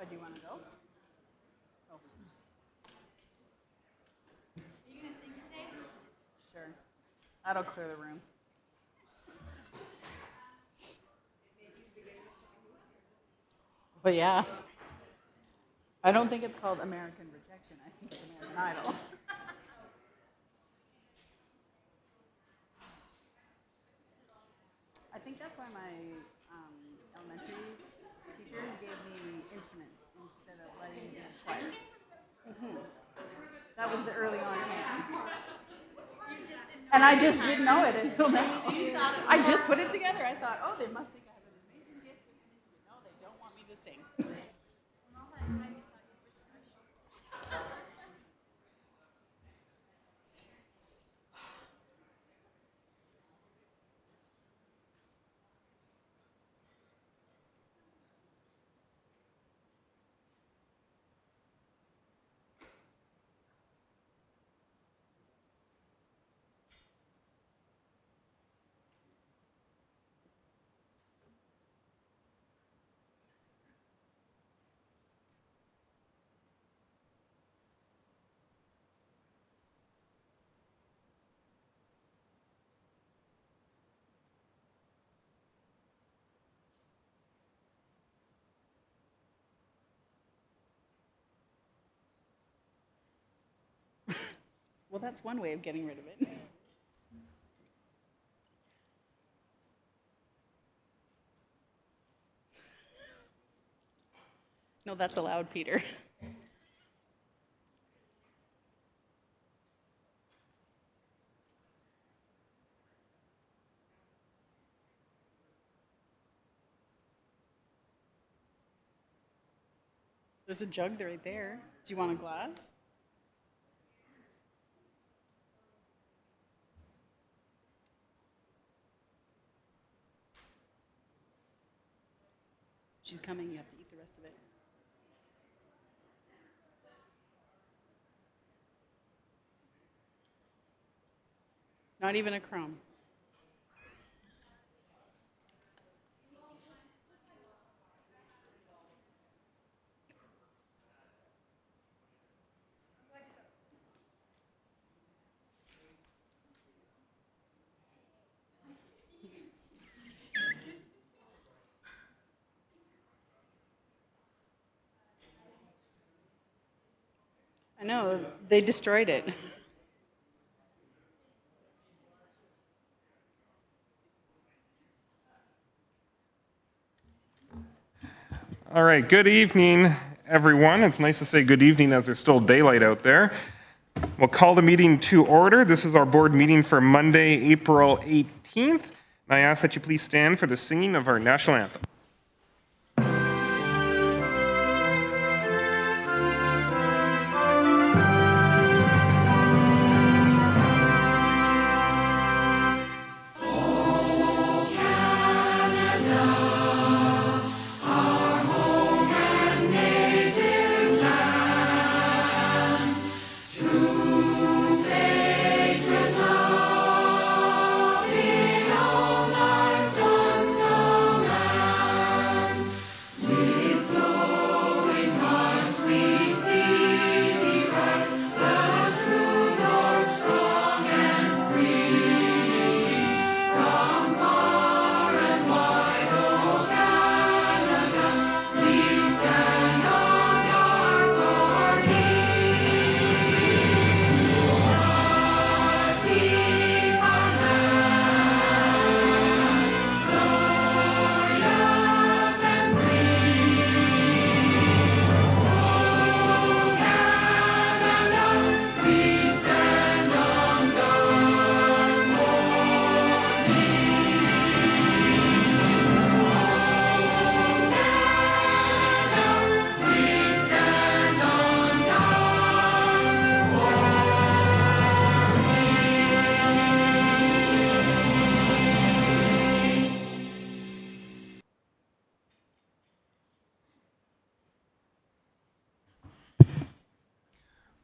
Oh, do you want to go? Oh. Are you going to sing today? Sure. That'll clear the room. But yeah. I don't think it's called American Rejection. I think it's American Idol. I think that's why my elementary teachers gave me instruments instead of letting me do choir. That was the early on. And I just didn't know it until now. I just put it together. I thought, oh, they must think I have an amazing gift with music. No, they don't want me to sing. Well, that's one way of getting rid of it. No, that's allowed, Peter. There's a jug right there. Do you want a glass? She's coming. You have to eat the rest of it. Not even a crumb. I know, they destroyed it. All right, good evening, everyone. It's nice to say good evening as there's still daylight out there. We'll call the meeting to order. This is our board meeting for Monday, April 18th. And I ask that you please stand for the singing of our national anthem.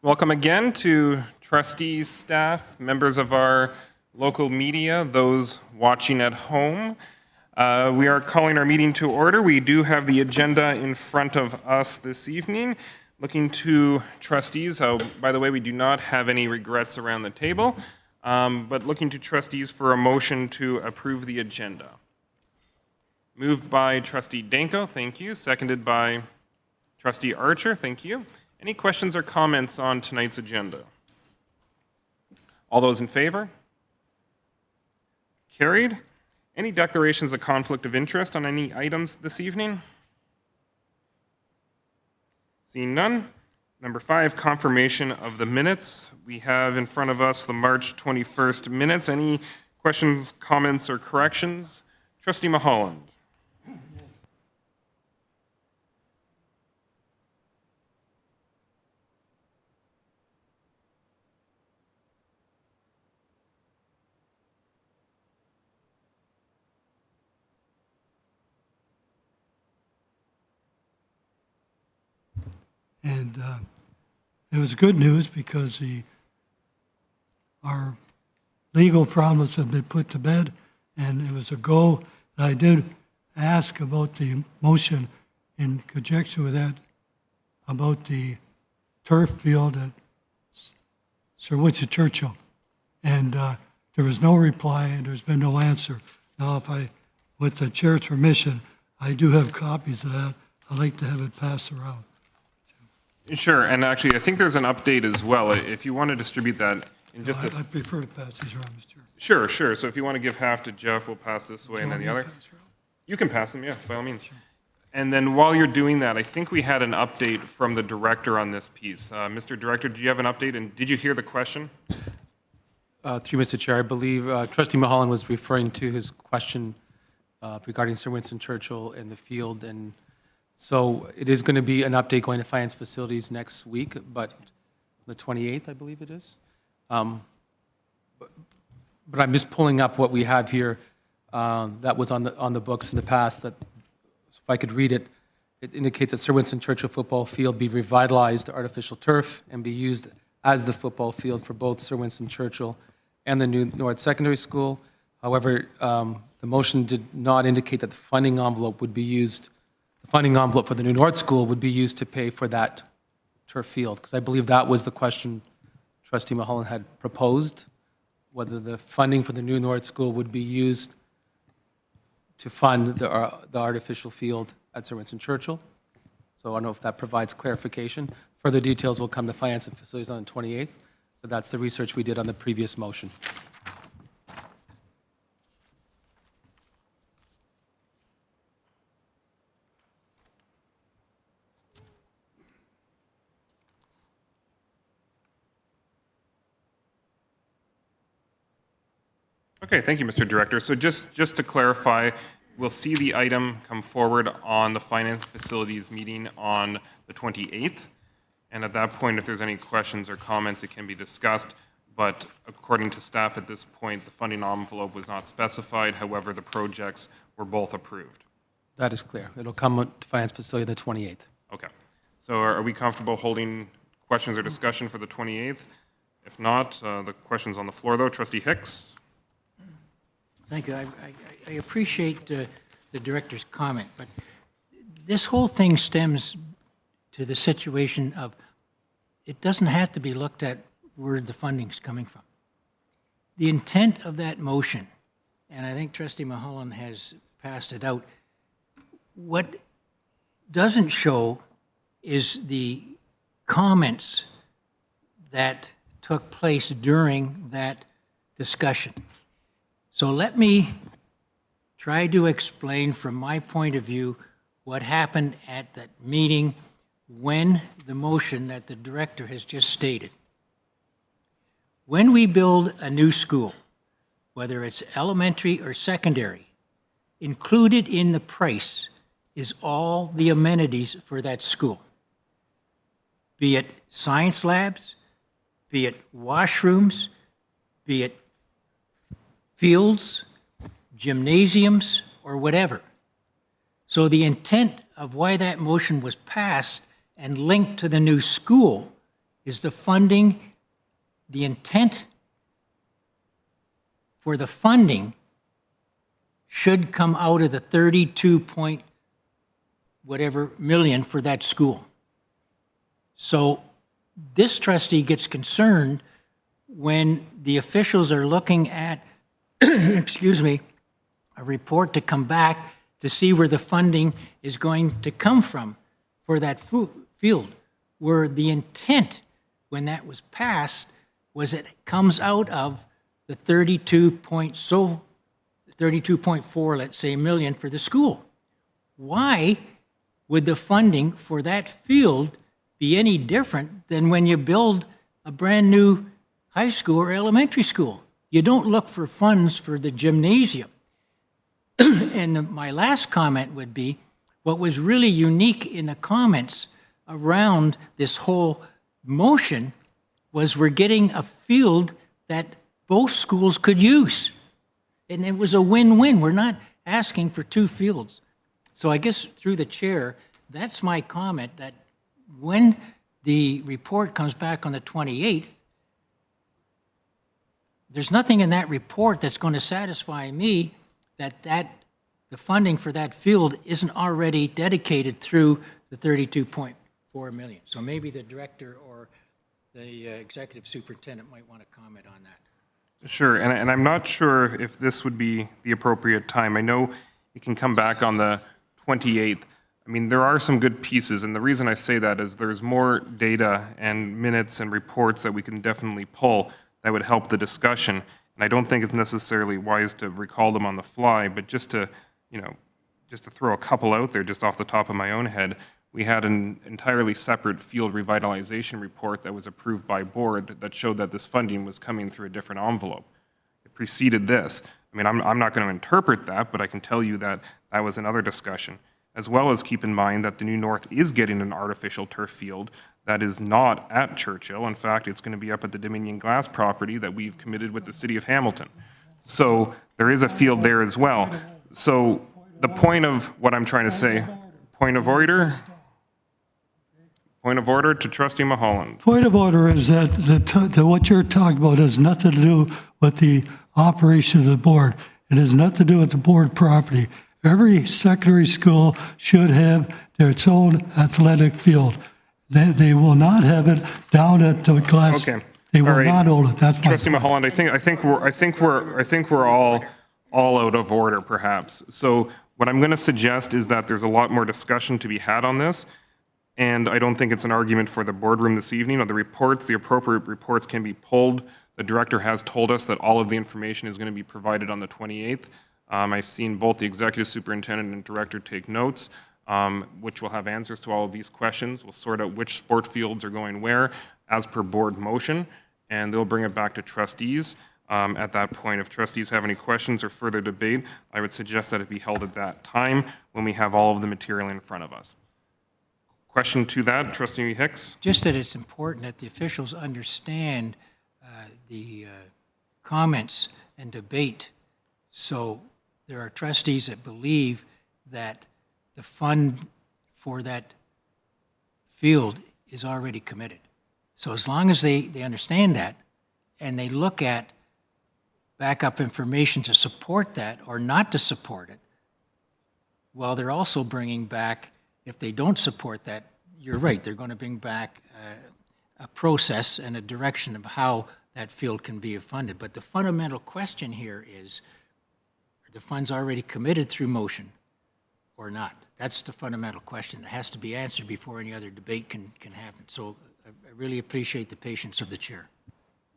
Welcome again to trustees, staff, members of our local media, those watching at home. We are calling our meeting to order. We do have the agenda in front of us this evening. Looking to trustees, by the way, we do not have any regrets around the table, but looking to trustees for a motion to approve the agenda. Moved by Trustee Danko, thank you. Seconded by Trustee Archer, thank you. Any questions or comments on tonight's agenda? All those in favor? Carried. Any declarations of conflict of interest on any items this evening? Seeing none. Number 5, confirmation of the minutes. We have in front of us the March 21st minutes. Any questions, comments, or corrections? Trustee Mulholland. And it was good news because our legal problems have been put to bed, and it was a go. And I did ask about the motion in conjunction with that, about the turf field at Sir Winston Churchill. And there was no reply, and there's been no answer. Now, with the chair's permission, I do have copies of that. I'd like to have it passed around. Sure, and actually, I think there's an update as well. If you want to distribute that in just I prefer to pass these around, Mr. Sure, Chair. sure. So if you want to give half to Jeff, we'll pass this way and then the other. You can pass them, yeah, by all means. And then while you're doing that, I think we had an update from the director on this piece. Mr. Director, do you have an update, and did you hear the question? Through Mr. Chair, I believe Trustee Mulholland was referring to his question regarding Sir Winston Churchill and the field, and so it is going to be an update going to Finance Facilities next week, but the 28th, I believe it is. But I'm just pulling up what we have here that was on the books in the past. That, if I could read it, it indicates that Sir Winston Churchill football field be revitalized to artificial turf and be used as the football field for both Sir Winston Churchill and the New North Secondary School. However, the motion did not indicate that the funding envelope would be used. The funding envelope for the New North School would be used to pay for that turf field, because I believe that was the question Trustee Mulholland had proposed, whether the funding for the New North School would be used to fund the artificial field at Sir Winston Churchill. So I don't know if that provides clarification. Further details will come to Finance and Facilities on the 28th, but that's the research we did on the previous motion. Okay, thank you, Mr. Director. So just to clarify, we'll see the item come forward on the Finance Facilities meeting on the 28th. And at that point, if there's any questions or comments, it can be discussed. But according to staff at this point, the funding envelope was not specified. However, the projects were both approved. That is clear. It'll come to Finance Facility the 28th. Okay. So are we comfortable holding questions or discussion for the 28th? If not, the questions on the floor, though. Trustee Hicks? Thank you. I appreciate the director's comment, but this whole thing stems to the situation of it doesn't have to be looked at where the funding's coming from. The intent of that motion, and I think Trustee Mulholland has passed it out, what doesn't show is the comments that took place during that discussion. So let me try to explain from my point of view what happened at that meeting when the motion that the director has just stated. When we build a new school, whether it's elementary or secondary, included in the price is all the amenities for that school. Be it science labs, be it washrooms, be it fields, gymnasiums, or whatever. So the intent of why that motion was passed and linked to the new school is the funding, the intent for the funding should come out of the 32 point whatever million for that school. So this trustee gets concerned when the officials are looking at, excuse me, a report to come back to see where the funding is going to come from for that field, where the intent when that was passed was it comes out of the 32.4, let's say, million for the school. Why would the funding for that field be any different than when you build a brand new high school or elementary school? You don't look for funds for the gymnasium. And my last comment would be, what was really unique in the comments around this whole motion was we're getting a field that both schools could use. And it was a win-win. We're not asking for two fields. So I guess through the chair, that's my comment, that when the report comes back on the 28th, there's nothing in that report that's going to satisfy me that the funding for that field isn't already dedicated through the 32.4 million. So maybe the director or the executive superintendent might want to comment on that. Sure, and I'm not sure if this would be the appropriate time. I know it can come back on the 28th. I mean, there are some good pieces, and the reason I say that is there's more data and minutes and reports that we can definitely pull that would help the discussion. And I don't think it's necessarily wise to recall them on the fly, but just to throw a couple out there just off the top of my own head, we had an entirely separate field revitalization report that was approved by board that showed that this funding was coming through a different envelope. It preceded this. I mean, I'm not going to interpret that, but I can tell you that that was another discussion. As well as keep in mind that the New North is getting an artificial turf field that is not at Churchill. In fact, it's going to be up at the Dominion Glass property that we've committed with the City of Hamilton. So there is a field there as well. So the point of what I'm trying to say, point of order to Trustee Mulholland. Point of order is that what you're talking about has nothing to do with the operation of the board. It has nothing to do with the board property. Every secondary school should have its own athletic field. They will not have it down at the glass. Okay. They will All right. not own it. That's my Trustee Mulholland, I think we're all out of order, perhaps. So what I'm going to suggest is that there's a lot more discussion to be had on this, and I don't think it's an argument for the boardroom this evening. Or the reports, the appropriate reports can be pulled. The director has told us that all of the information is going to be provided on the 28th. I've seen both the executive superintendent and director take notes, which will have answers to all of these questions. We'll sort out which sport fields are going where as per board motion, and they'll bring it back to trustees. At that point, if trustees have any questions or further debate, I would suggest that it be held at that time when we have all of the material in front of us. Question to that, Trustee Hicks? Just that it's important that the officials understand the comments and debate. So there are trustees that believe that the fund for that field is already committed. So as long as they understand that and they look at backup information to support that or not to support it, well, they're also bringing back, if they don't support that, you're right, they're going to bring back a process and a direction of how that field can be funded. But the fundamental question here is, are the funds already committed through motion or not? That's the fundamental question that has to be answered before any other debate can happen. So I really appreciate the patience of the chair.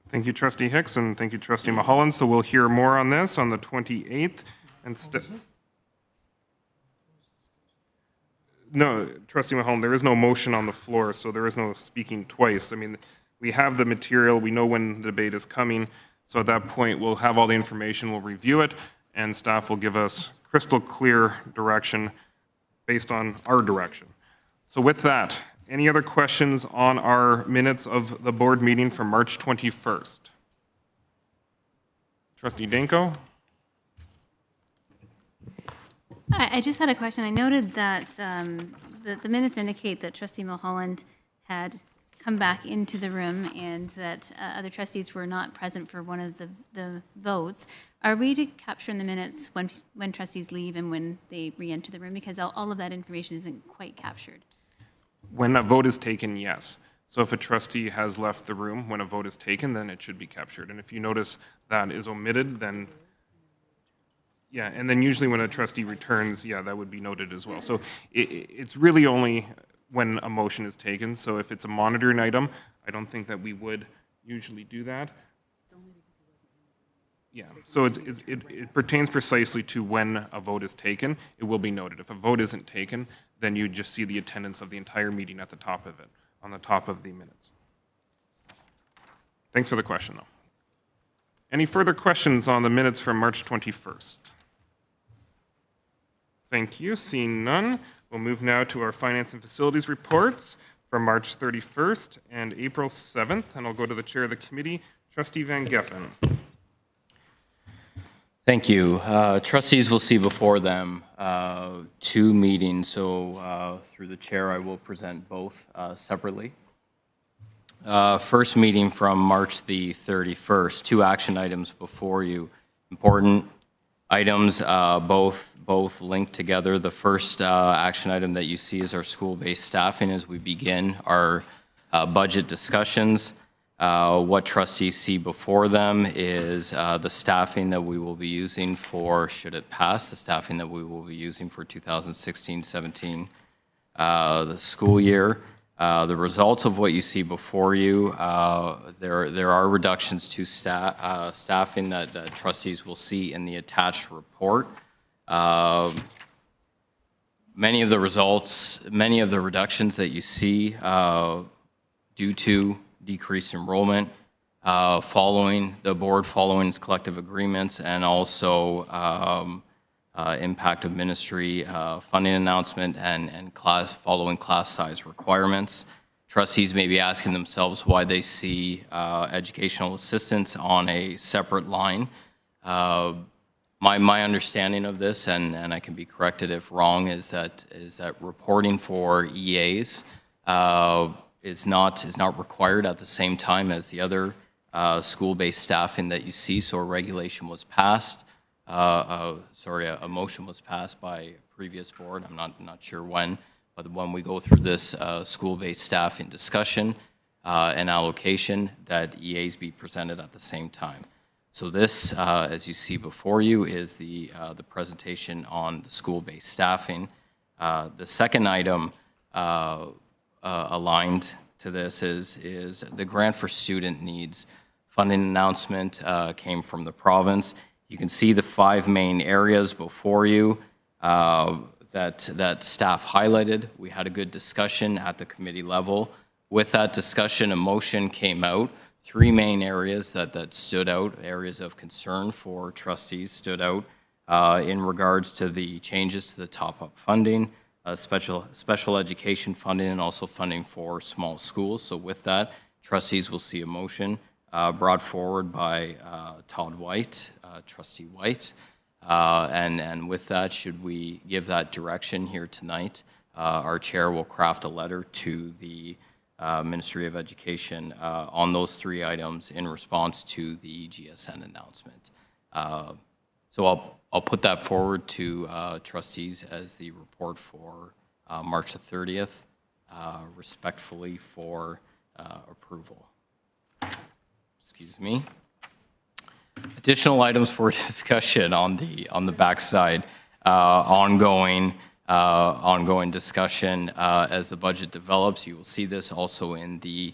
Thank you, Trustee Hicks, and thank you, Trustee Mulholland. So we'll hear more on this on the 28th. No, Trustee Mulholland, there is no motion on the floor, so there is no speaking twice. I mean, we have the material, we know when the debate is coming, so at that point, we'll have all the information, we'll review it, and staff will give us crystal clear direction based on our direction. So with that, any other questions on our minutes of the board meeting from March 21st? Trustee Danko? I just had a question. I noted that the minutes indicate that Trustee Mulholland had come back into the room and that other trustees were not present for one of the votes, are we to capture in the minutes when trustees leave and when they re-enter the room? Because all of that information isn't quite captured. When a vote is taken, yes. So if a trustee has left the room when a vote is taken, then it should be captured. And if you notice that is omitted, then, yeah, and then usually when a trustee returns, yeah, that would be noted as well. So it's really only when a motion is taken. So if it's a monitoring item, I don't think that we would usually do that. Yeah, so it pertains precisely to when a vote is taken. It will be noted. If a vote isn't taken, then you just see the attendance of the entire meeting at the top of it, on the top of the minutes. Thanks for the question, though. Any further questions on the minutes from March 21st? Thank you. Seeing none, we'll move now to our Finance and Facilities reports from March 31st and April 7th, and I'll go to the chair of the committee, Trustee Van Geffen. Thank you. Trustees will see before them two meetings, so through the chair, I will present both separately. First meeting from March the 31st, two action items before you. Important items, both linked together. The first action item that you see is our school-based staffing as we begin our budget discussions. What trustees see before them is the staffing that we will be using for, should it pass, the staffing that we will be using for 2016-17, the school year. The results of what you see before you, there are reductions to staffing that trustees will see in the attached report. Many of the reductions that you see due to decreased enrollment, following its collective agreements, and also impact of ministry funding announcement and following class size requirements. Trustees may be asking themselves why they see educational assistance on a separate line. My understanding of this, and I can be corrected if wrong, is that reporting for EAs is not required at the same time as the other school-based staffing that you see. So a regulation was passed. A motion was passed by a previous board. I'm not sure when, but when we go through this school-based staffing discussion and allocation, that EAs be presented at the same time. So this, as you see before you, is the presentation on the school-based staffing. The second item aligned to this is the grant for student needs. Funding announcement came from the province. You can see the 5 main areas before you that staff highlighted. We had a good discussion at the committee level. With that discussion, a motion came out. 3 main areas that stood out, areas of concern for trustees stood out in regards to the changes to the top-up funding, special education funding, and also funding for small schools. So with that, trustees will see a motion brought forward by Todd White, Trustee White. And with that, should we give that direction here tonight, our chair will craft a letter to the Ministry of Education on those 3 items in response to the GSN announcement. So I'll put that forward to trustees as the report for March the 30th, respectfully for approval. Excuse me. Additional items for discussion on the backside, ongoing discussion as the budget develops. You will see this also in the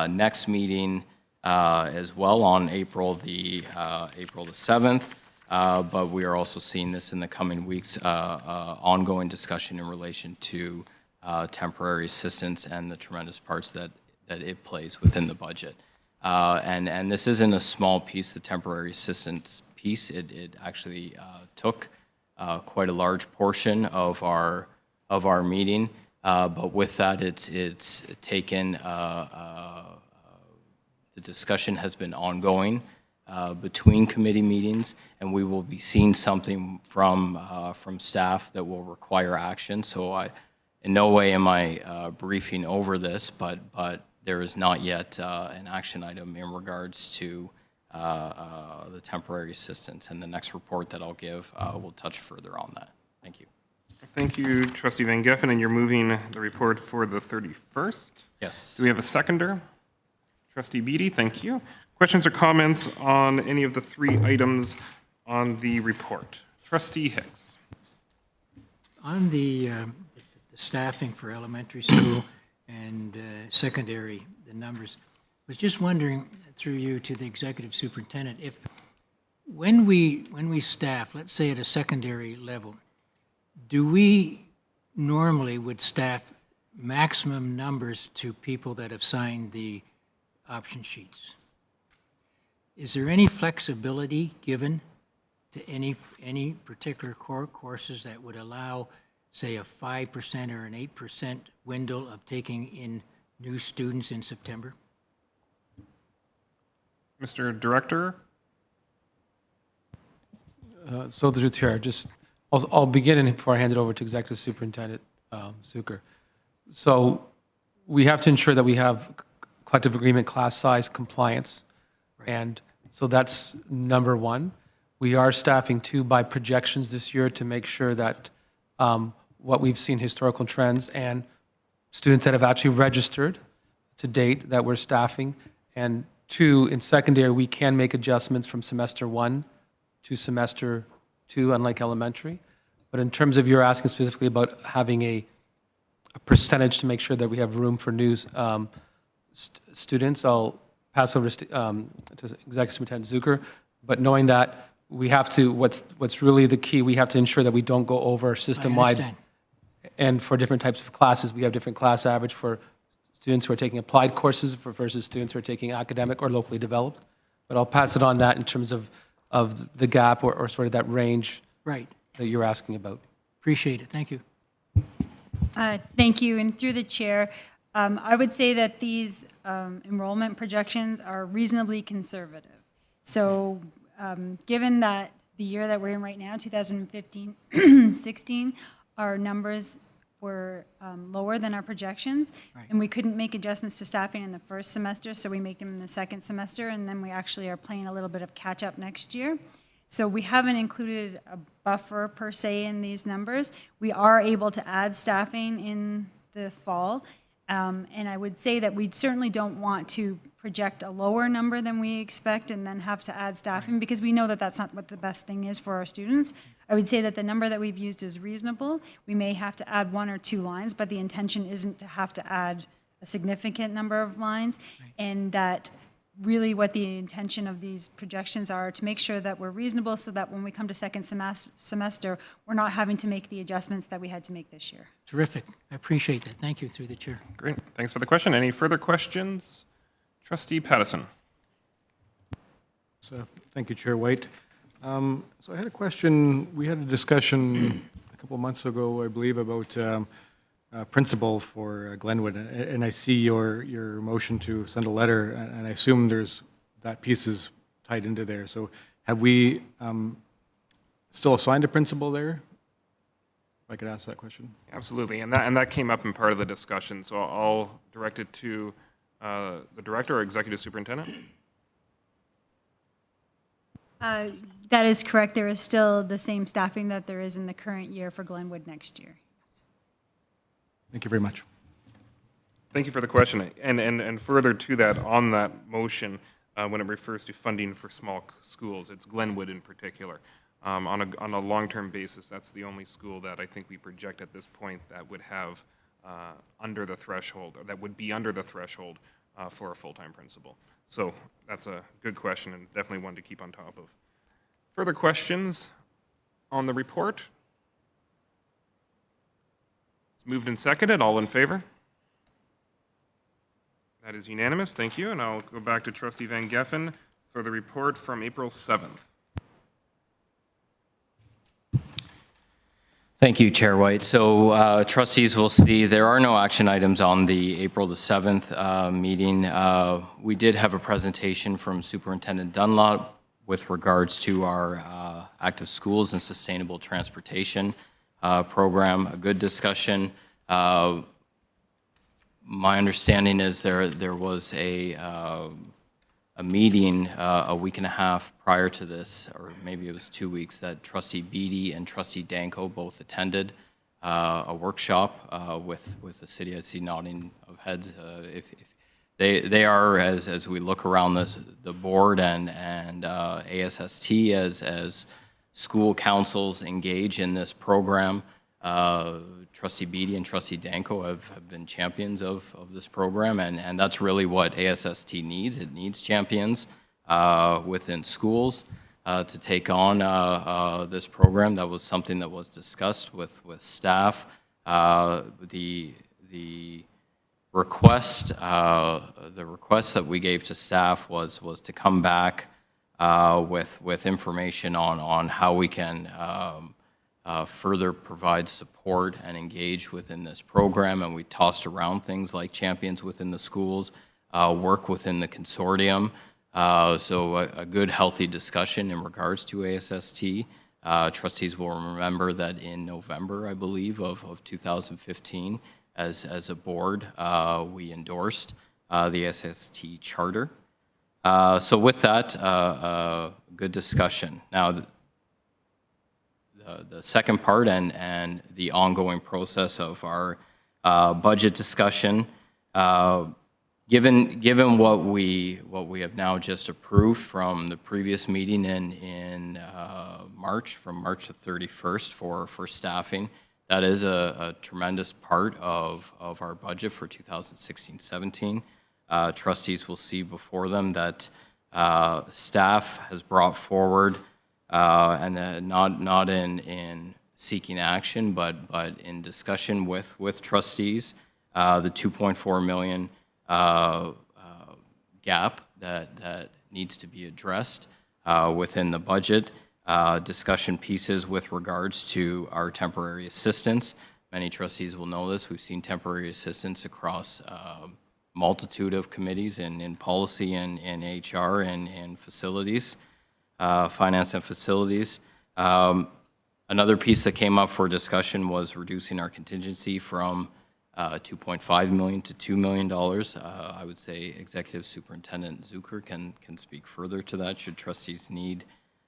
next meeting as well on April the 7th. But we are also seeing this in the coming weeks, ongoing discussion in relation to temporary assistance and the tremendous parts that it plays within the budget. And this isn't a small piece, the temporary assistance piece. It actually took quite a large portion of our meeting, but with that, it's taken. The discussion has been ongoing between committee meetings, and we will be seeing something from staff that will require action. So in no way am I briefing over this, but there is not yet an action item in regards to the temporary assistance. And the next report that I'll give will touch further on that. Thank you. Thank you, Trustee Van Geffen, and you're moving the report for the 31st? Yes. Do we have a seconder? Trustee Beatty, thank you. Questions or comments on any of the 3 items on the report? Trustee Hicks. On the staffing for elementary school and secondary, the numbers, was just wondering, through you to the executive superintendent, if when we staff, let's say at a secondary level, do we normally would staff maximum numbers to people that have signed the option sheets? Is there any flexibility given to any particular courses that would allow, say, a 5% or an 8% window of taking in new students in September? Mr. Director? So through the chair, I'll begin before I hand it over to Executive Superintendent Zucker. So we have to ensure that we have collective agreement class size compliance. And so that's number one. We are staffing too by projections this year to make sure that what we've seen historical trends and students that have actually registered to date that we're staffing. And 2, in secondary, we can make adjustments from semester 1 to semester 2, unlike elementary. But in terms of you're asking specifically about having a percentage to make sure that we have room for new students, I'll pass over to Executive Superintendent Zucker. But knowing that we have to, what's really the key, we have to ensure that we don't go over system-wide. And for different types of classes, we have different class average for students who are taking applied courses versus students who are taking academic or locally developed. But I'll pass it on that in terms of the gap or sort of that range Right. that you're asking about. Appreciate it. Thank you. Thank you. And through the chair, I would say that these enrollment projections are reasonably conservative. So given that the year that we're in right now, 2015-16, our numbers were lower than our projections, and we couldn't make adjustments to staffing in the first semester, so we make them in the second semester, and then we actually are playing a little bit of catch-up next year. So we haven't included a buffer per se in these numbers. We are able to add staffing in the fall, and I would say that we certainly don't want to project a lower number than we expect and then have to add staffing, because we know that that's not what the best thing is for our students. I would say that the number that we've used is reasonable. We may have to add 1 or 2 lines, but the intention isn't to have to add a significant number of lines, and that really what the intention of these projections are to make sure that we're reasonable so that when we come to second semester, we're not having to make the adjustments that we had to make this year. Terrific. I appreciate that. Thank you, through the chair. Great. Thanks for the question. Any further questions? Trustee Pattison. So, thank you, Chair White. So I had a question. We had a discussion a couple months ago, I believe, about principal for Glenwood, and I see your motion to send a letter, and I assume that piece is tied into there. So have we still assigned a principal there? If I could ask that question. Absolutely, and that came up in part of the discussion, so I'll direct it to the director or executive superintendent. That is correct. There is still the same staffing that there is in the current year for Glenwood next year. Thank you very much. Thank you for the question. And further to that, on that motion, when it refers to funding for small schools, it's Glenwood in particular. On a long-term basis, that's the only school that I think we project at this point that would have under the threshold, or that would be under the threshold for a full-time principal. So that's a good question and definitely one to keep on top of. Further questions on the report? It's moved and seconded. All in favor? That is unanimous. Thank you. And I'll go back to Trustee Van Geffen for the report from April 7th. Thank you, Chair White. So trustees will see there are no action items on the April the 7th meeting. We did have a presentation from Superintendent Dunlop with regards to our active schools and sustainable transportation program, a good discussion. My understanding is there was a meeting a week and a half prior to this, or maybe it was 2 weeks, that Trustee Beatty and Trustee Danko both attended a workshop with the city. I see nodding of heads. If they are, as we look around the board and ASST as school councils engage in this program, Trustee Beatty and Trustee Danko have been champions of this program, and that's really what ASST needs. It needs champions within schools to take on this program. That was something that was discussed with staff. The request that we gave to staff was to come back with information on how we can further provide support and engage within this program, and we tossed around things like champions within the schools, work within the consortium. So a good, healthy discussion in regards to ASST. Trustees will remember that in November, I believe, of 2015, as a board, we endorsed the ASST charter. So with that, good discussion. Now, the second part and the ongoing process of our budget discussion, given what we have now just approved from the previous meeting in March, from March the 31st for staffing, that is a tremendous part of our budget for 2016-17. Trustees will see before them that staff has brought forward, and not in seeking action, but in discussion with trustees, the $2.4 million gap that needs to be addressed within the budget. Discussion pieces with regards to our temporary assistance. Many trustees will know this. We've seen temporary assistance across multitude of committees in policy and in HR and facilities, finance and facilities. Another piece that came up for discussion was reducing our contingency from $2.5 million to $2 million. I would say Executive Superintendent Zucker can speak further to that should trustees need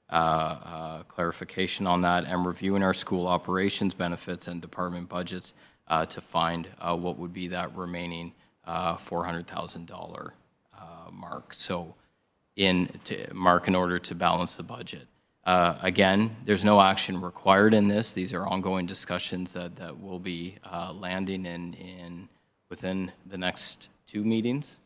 clarification on that, and reviewing our school operations benefits and department budgets to find what would be that remaining $400,000 mark. So in order to balance the budget. Again, there's no action required in this. These are ongoing discussions that will be landing within the next 2 meetings.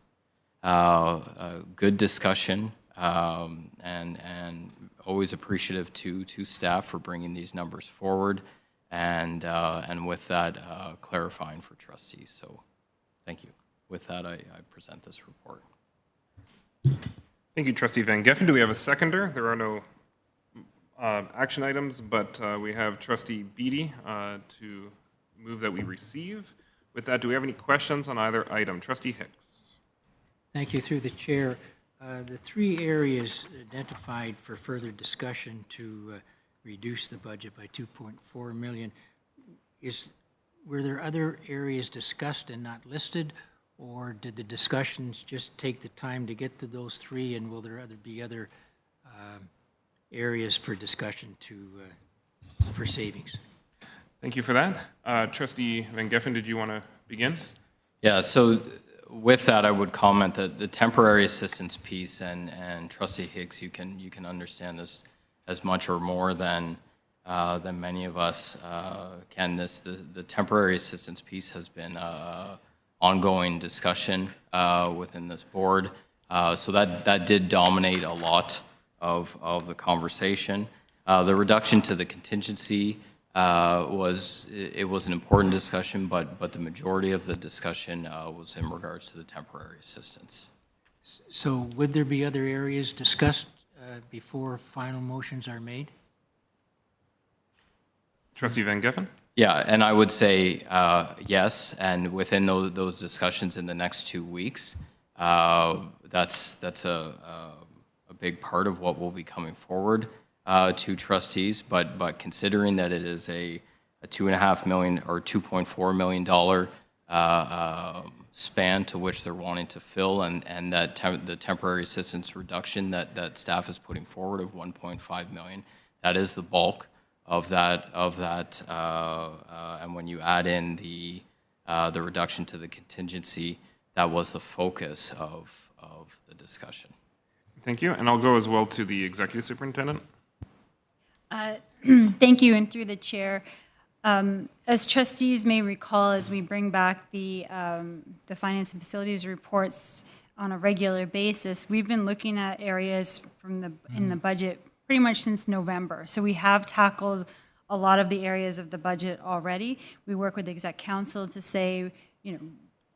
Good discussion, and always appreciative to staff for bringing these numbers forward, and with that, clarifying for trustees. So thank you. With that, I present this report. Thank you, Trustee Van Geffen. Do we have a seconder? There are no action items, but we have Trustee Beatty to move that we receive. With that, do we have any questions on either item? Trustee Hicks. Thank you, through the chair. The 3 areas identified for further discussion to reduce the budget by $2.4 million, were there other areas discussed and not listed, or did the discussions just take the time to get to those 3, and will there be other areas for discussion for savings? Thank you for that. Trustee Van Geffen, did you want to begin? Yeah, so with that, I would comment that the temporary assistance piece, and Trustee Hicks, you can understand this as much or more than many of us can. The temporary assistance piece has been ongoing discussion within this board, so that did dominate a lot of the conversation. The reduction to the contingency was an important discussion, but the majority of the discussion was in regards to the temporary assistance. So would there be other areas discussed before final motions are made? Trustee Van Geffen? Yeah, and I would say yes, and within those discussions in the next 2 weeks, that's a big part of what will be coming forward to trustees, but considering that it is a $2.5 million or $2.4 million span to which they're wanting to fill, and that the temporary assistance reduction that staff is putting forward of 1.5 million, that is the bulk of that, and when you add in the reduction to the contingency, that was the focus of the discussion. Thank you, and I'll go as well to the executive superintendent. Thank you, and through the chair. As trustees may recall, as we bring back the finance and facilities reports on a regular basis, we've been looking at areas in the budget pretty much since November. So we have tackled a lot of the areas of the budget already. We work with the exec council to say,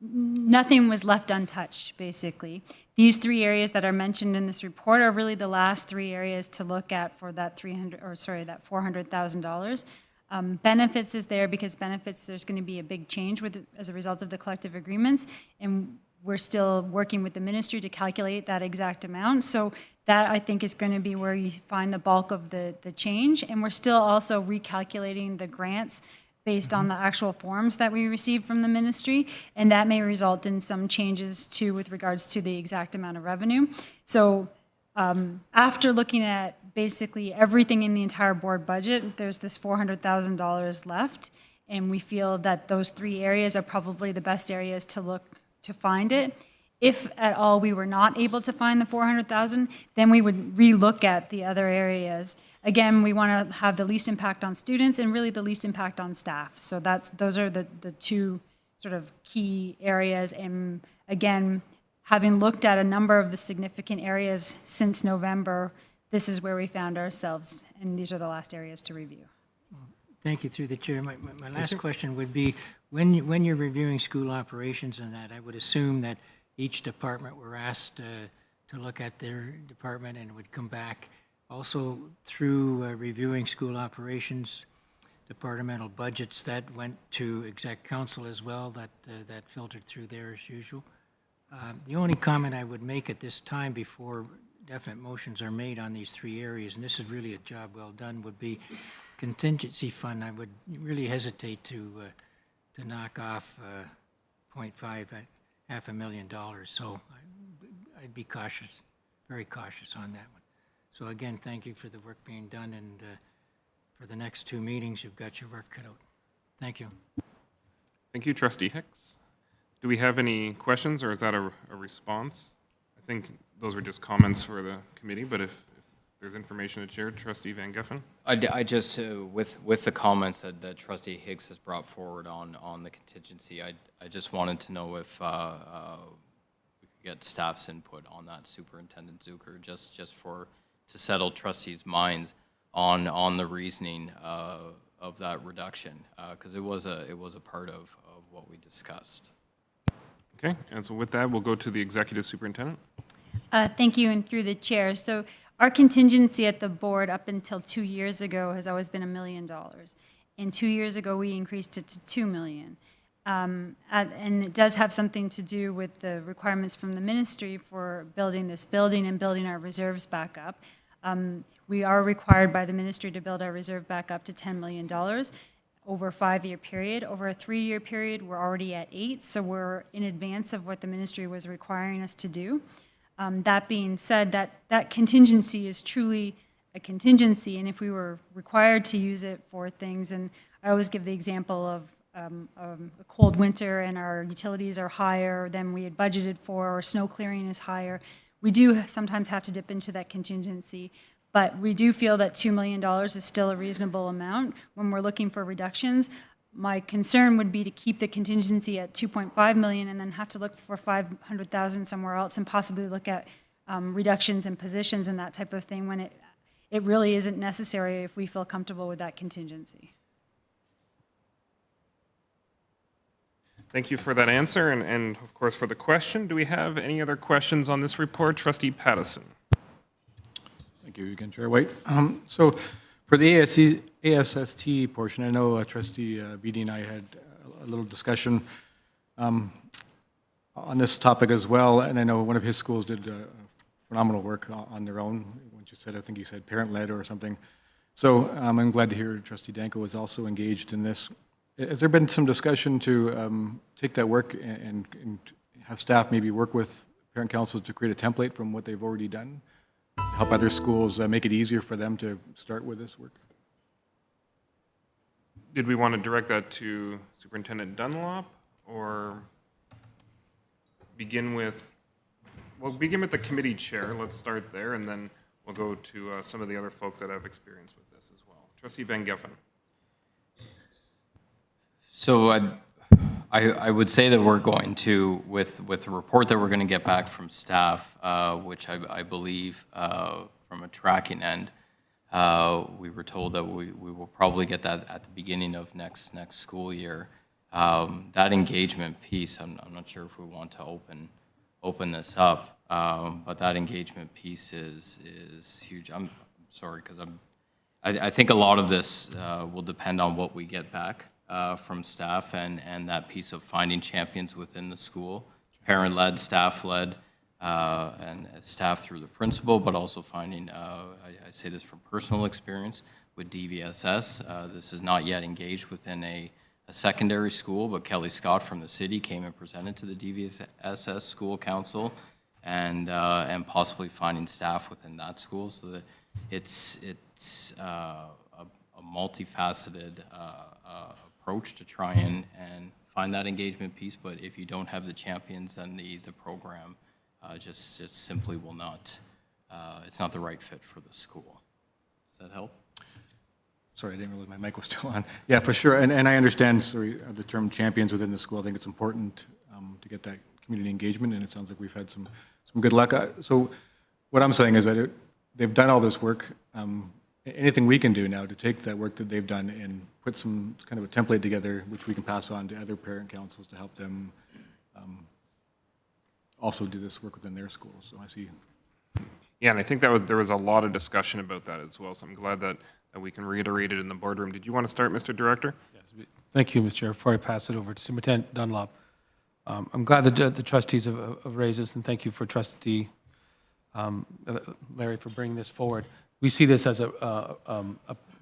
nothing was left untouched, basically. These 3 areas that are mentioned in this report are really the last 3 areas to look at for that $400,000. Benefits is there because benefits, there's going to be a big change as a result of the collective agreements, and we're still working with the ministry to calculate that exact amount. So that, I think, is going to be where you find the bulk of the change, and we're still also recalculating the grants based on the actual forms that we received from the ministry, and that may result in some changes too with regards to the exact amount of revenue. So after looking at basically everything in the entire board budget, there's this $400,000 left, and we feel that those 3 areas are probably the best areas to look to find it. If at all we were not able to find the $400,000, then we would relook at the other areas. Again, we want to have the least impact on students and really the least impact on staff. So those are the 2 sort of key areas. And again, having looked at a number of the significant areas since November, this is where we found ourselves, and these are the last areas to review. Thank you, through the chair. My last question would be, when you're reviewing school operations and that, I would assume that each department were asked to look at their department and would come back. Also, through reviewing school operations, departmental budgets, that went to exec council as well, that filtered through there as usual. The only comment I would make at this time before definite motions are made on these 3 areas, and this is really a job well done, would be contingency fund. I would really hesitate to knock off 0.5, $500,000. So I'd be cautious, very cautious on that one. So again, thank you for the work being done, and for the next 2 meetings, you've got your work cut out. Thank you. Thank you, Trustee Hicks. Do we have any questions, or is that a response? I think those were just comments for the committee, but if there's information to share, Trustee Van Geffen? I just, with the comments that Trustee Hicks has brought forward on the contingency, I just wanted to know if we could get staff's input on that, Superintendent Zucker, just to settle trustees' minds on the reasoning of that reduction, because it was a part of what we discussed. Okay, and so with that, we'll go to the executive superintendent. Thank you, and through the chair. So our contingency at the board up until 2 years ago has always been $1 million. And 2 years ago, we increased it to $2 million. And it does have something to do with the requirements from the ministry for building this building and building our reserves back up. We are required by the ministry to build our reserve back up to $10 million over a 5-year period. Over a 3-year period, we're already at 8, so we're in advance of what the ministry was requiring us to do. That being said, that contingency is truly a contingency, and if we were required to use it for things, and I always give the example of a cold winter and our utilities are higher than we had budgeted for, or snow clearing is higher, we do sometimes have to dip into that contingency. But we do feel that $2 million is still a reasonable amount when we're looking for reductions. My concern would be to keep the contingency at 2.5 million and then have to look for 500,000 somewhere else and possibly look at reductions in positions and that type of thing when it really isn't necessary if we feel comfortable with that contingency. Thank you for that answer and of course for the question. Do we have any other questions on this report? Trustee Pattison. Thank you again, Chair White. So for the ASST portion, I know Trustee Beatty and I had a little discussion on this topic as well, and I know one of his schools did phenomenal work on their own. When you said, I think you said parent-led or something. So I'm glad to hear Trustee Danko was also engaged in this. Has there been some discussion to take that work and have staff maybe work with parent councils to create a template from what they've already done to help other schools make it easier for them to start with this work? Did we want to direct that to Superintendent Dunlop or begin with, we'll begin with the committee chair. Let's start there, and then we'll go to some of the other folks that have experience with this as well. Trustee Van Geffen. So I would say that we're going to, with the report that we're going to get back from staff, which I believe from a tracking end, we were told that we will probably get that at the beginning of next school year. That engagement piece, I'm not sure if we want to open this up, but that engagement piece is huge. I'm sorry, because I think a lot of this will depend on what we get back from staff and that piece of finding champions within the school, parent-led, staff-led, and staff through the principal, but also finding, I say this from personal experience with DVSS. This is not yet engaged within a secondary school, but Kelly Scott from the city came and presented to the DVSS school council, and possibly finding staff within that school, so that it's a multifaceted approach to try and find that engagement piece. But if you don't have the champions, then the program just simply will not, it's not the right fit for the school. Does that help? Sorry, I didn't realize my mic was still on. Yeah, for sure, and I understand, sorry, the term champions within the school. I think it's important to get that community engagement, and it sounds like we've had some good luck. So what I'm saying is that they've done all this work. Anything we can do now to take that work that they've done and put some kind of a template together, which we can pass on to other parent councils to help them also do this work within their schools. So I see. Yeah, and I think that there was a lot of discussion about that as well, so I'm glad that we can reiterate it in the boardroom. Did you want to start, Mr. Director? Yes. Thank you, Mr. Chair. Before I pass it over to Superintendent Dunlop, I'm glad that the trustees have raised this, and thank you for Trustee Larry for bringing this forward. We see this as a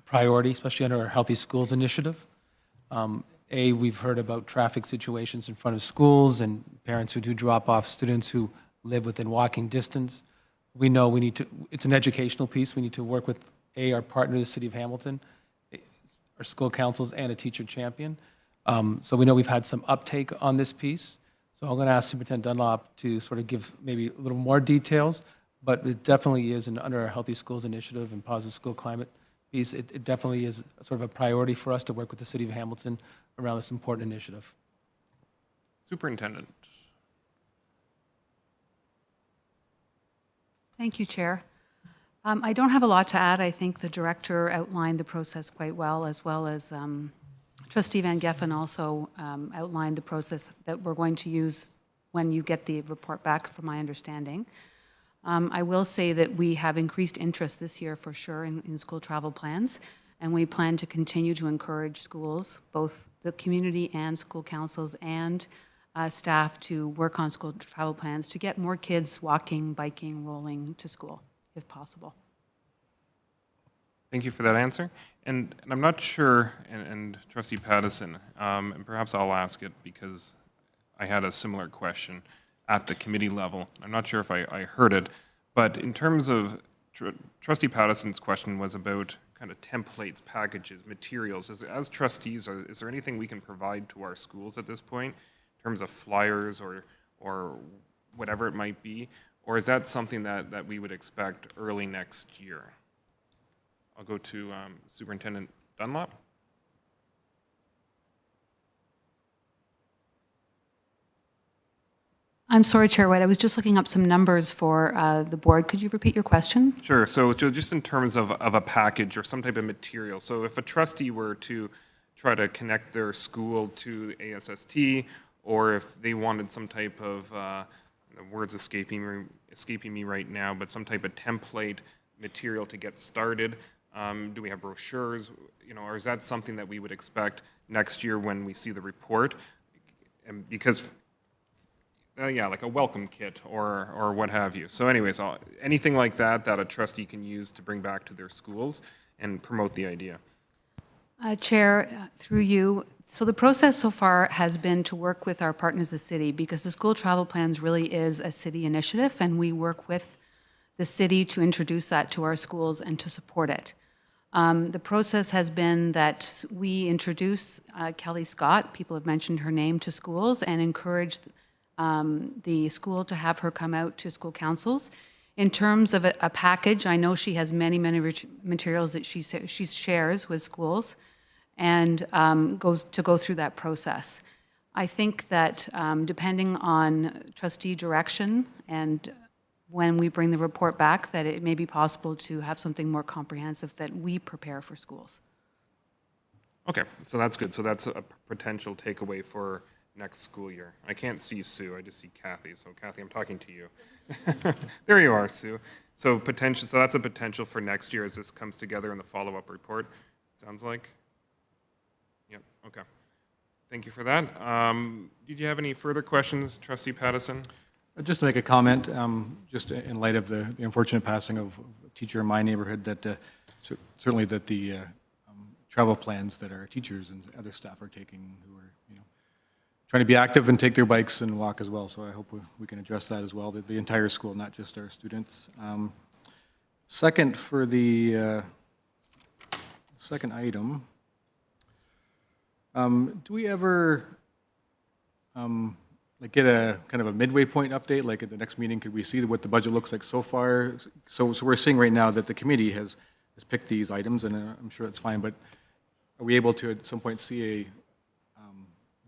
priority, especially under our Healthy Schools initiative. We've heard about traffic situations in front of schools and parents who do drop off students who live within walking distance. We know we need to, it's an educational piece. We need to work with our partner, the City of Hamilton, our school councils, and a teacher champion. So we know we've had some uptake on this piece. So I'm going to ask Superintendent Dunlop to sort of give maybe a little more details, but it definitely is under our Healthy Schools initiative and Positive School Climate piece. It definitely is sort of a priority for us to work with the City of Hamilton around this important initiative. Superintendent. Thank you, Chair. I don't have a lot to add. I think the director outlined the process quite well, as Trustee Van Geffen also outlined the process that we're going to use when you get the report back, from my understanding. I will say that we have increased interest this year for sure in school travel plans, and we plan to continue to encourage schools, both the community and school councils and staff, to work on school travel plans to get more kids walking, biking, rolling to school, if possible. Thank you for that answer. And I'm not sure, and Trustee Pattison, and perhaps I'll ask it because I had a similar question at the committee level. I'm not sure if I heard it, but in terms of Trustee Pattison's question was about kind of templates, packages, materials. As trustees, is there anything we can provide to our schools at this point in terms of flyers or whatever it might be? Or is that something that we would expect early next year? I'll go to Superintendent Dunlop. I'm sorry, Chair White, I was just looking up some numbers for the board. Could you repeat your question? Sure. So just in terms of a package or some type of material. So if a trustee were to try to connect their school to ASST, or if they wanted some type of, the words escaping me right now, but some type of template material to get started, do we have brochures, or is that something that we would expect next year when we see the report? And because yeah, like a welcome kit or what have you. So anyways, anything like that a trustee can use to bring back to their schools and promote the idea. Chair, through you, So the process so far has been to work with our partners, the city, because the school travel plans really is a city initiative, and we work with the city to introduce that to our schools and to support it. The process has been that we introduce Kelly Scott, people have mentioned her name, to schools and encourage the school to have her come out to school councils. In terms of a package, I know she has many materials that she shares with schools and goes to go through that process. I think that depending on trustee direction and when we bring the report back, that it may be possible to have something more comprehensive that we prepare for schools. Okay, so that's good. So that's a potential takeaway for next school year. I can't see Sue, I just see Kathy. So Kathy, I'm talking to you. There you are, Sue. So that's a potential for next year as this comes together in the follow-up report, sounds like. Yep, okay. Thank you for that. Did you have any further questions, Trustee Pattison? Just to make a comment, just in light of the unfortunate passing of a teacher in my neighborhood, that certainly that the travel plans that our teachers and other staff are taking, who are trying to be active and take their bikes and walk as well. So I hope we can address that as well, the entire school, not just our students. Second, for the second item, do we ever get a kind of a midway point update? Like at the next meeting, could we see what the budget looks like so far? So we're seeing right now that the committee has picked these items, and I'm sure it's fine, but are we able to at some point see a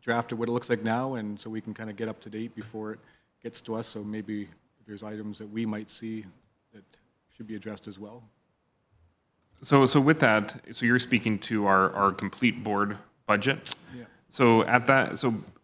draft of what it looks like now, and so we can kind of get up to date before it gets to us? So maybe if there's items that we might see that should be addressed as well. So with that, so you're speaking to our complete board budget? Yeah. So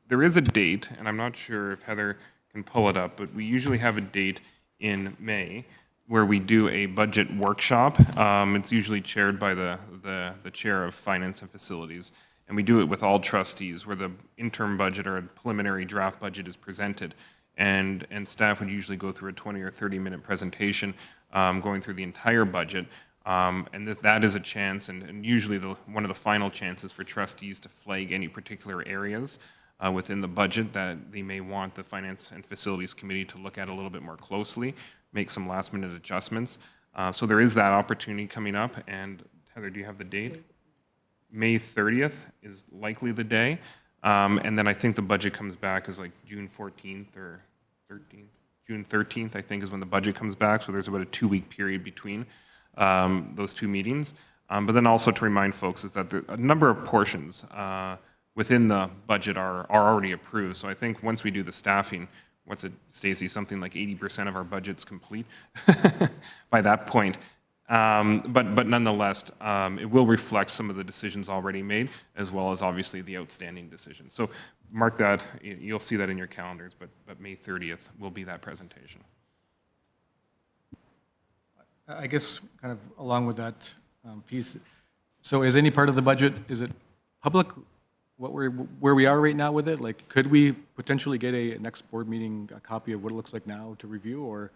there is a date, and I'm not sure if Heather can pull it up, but we usually have a date in May where we do a budget workshop. It's usually chaired by the chair of Finance and Facilities, and we do it with all trustees where the interim budget or a preliminary draft budget is presented, and staff would usually go through a 20 or 30-minute presentation going through the entire budget. And that is a chance, and usually one of the final chances for trustees to flag any particular areas within the budget that they may want the Finance and Facilities Committee to look at a little bit more closely, make some last-minute adjustments. So there is that opportunity coming up. And Heather, do you have the date? May 30th is likely the day. And then I think the budget comes back as like June 14th or 13th. June 13th, I think, is when the budget comes back. So there's about a 2-week period between those two meetings. But then also to remind folks is that a number of portions within the budget are already approved. So I think once we do the staffing, what's it, Stacey, something like 80% of our budget's complete by that point. But nonetheless, it will reflect some of the decisions already made, as well as obviously the outstanding decisions. So mark that, you'll see that in your calendars, but May 30th will be that presentation. I guess kind of along with that piece, so is any part of the budget, is it public, where we are right now with it? Like, could we potentially get a next board meeting, a copy of what it looks like now to review, or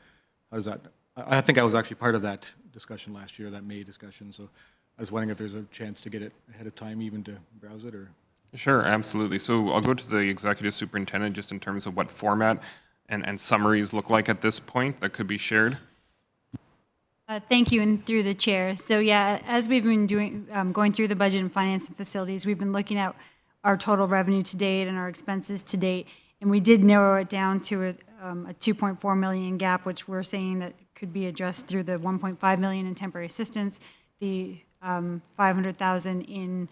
how does that? I think I was actually part of that discussion last year, that May discussion, so I was wondering if there's a chance to get it ahead of time even to browse it, or? Sure, absolutely. So I'll go to the executive superintendent just in terms of what format and summaries look like at this point that could be shared. Thank you, and through the chair. So yeah, as we've been doing, going through the budget and finance and facilities, we've been looking at our total revenue to date and our expenses to date, and we did narrow it down to a 2.4 million gap, which we're saying that could be addressed through the 1.5 million in temporary assistance, the 500,000 in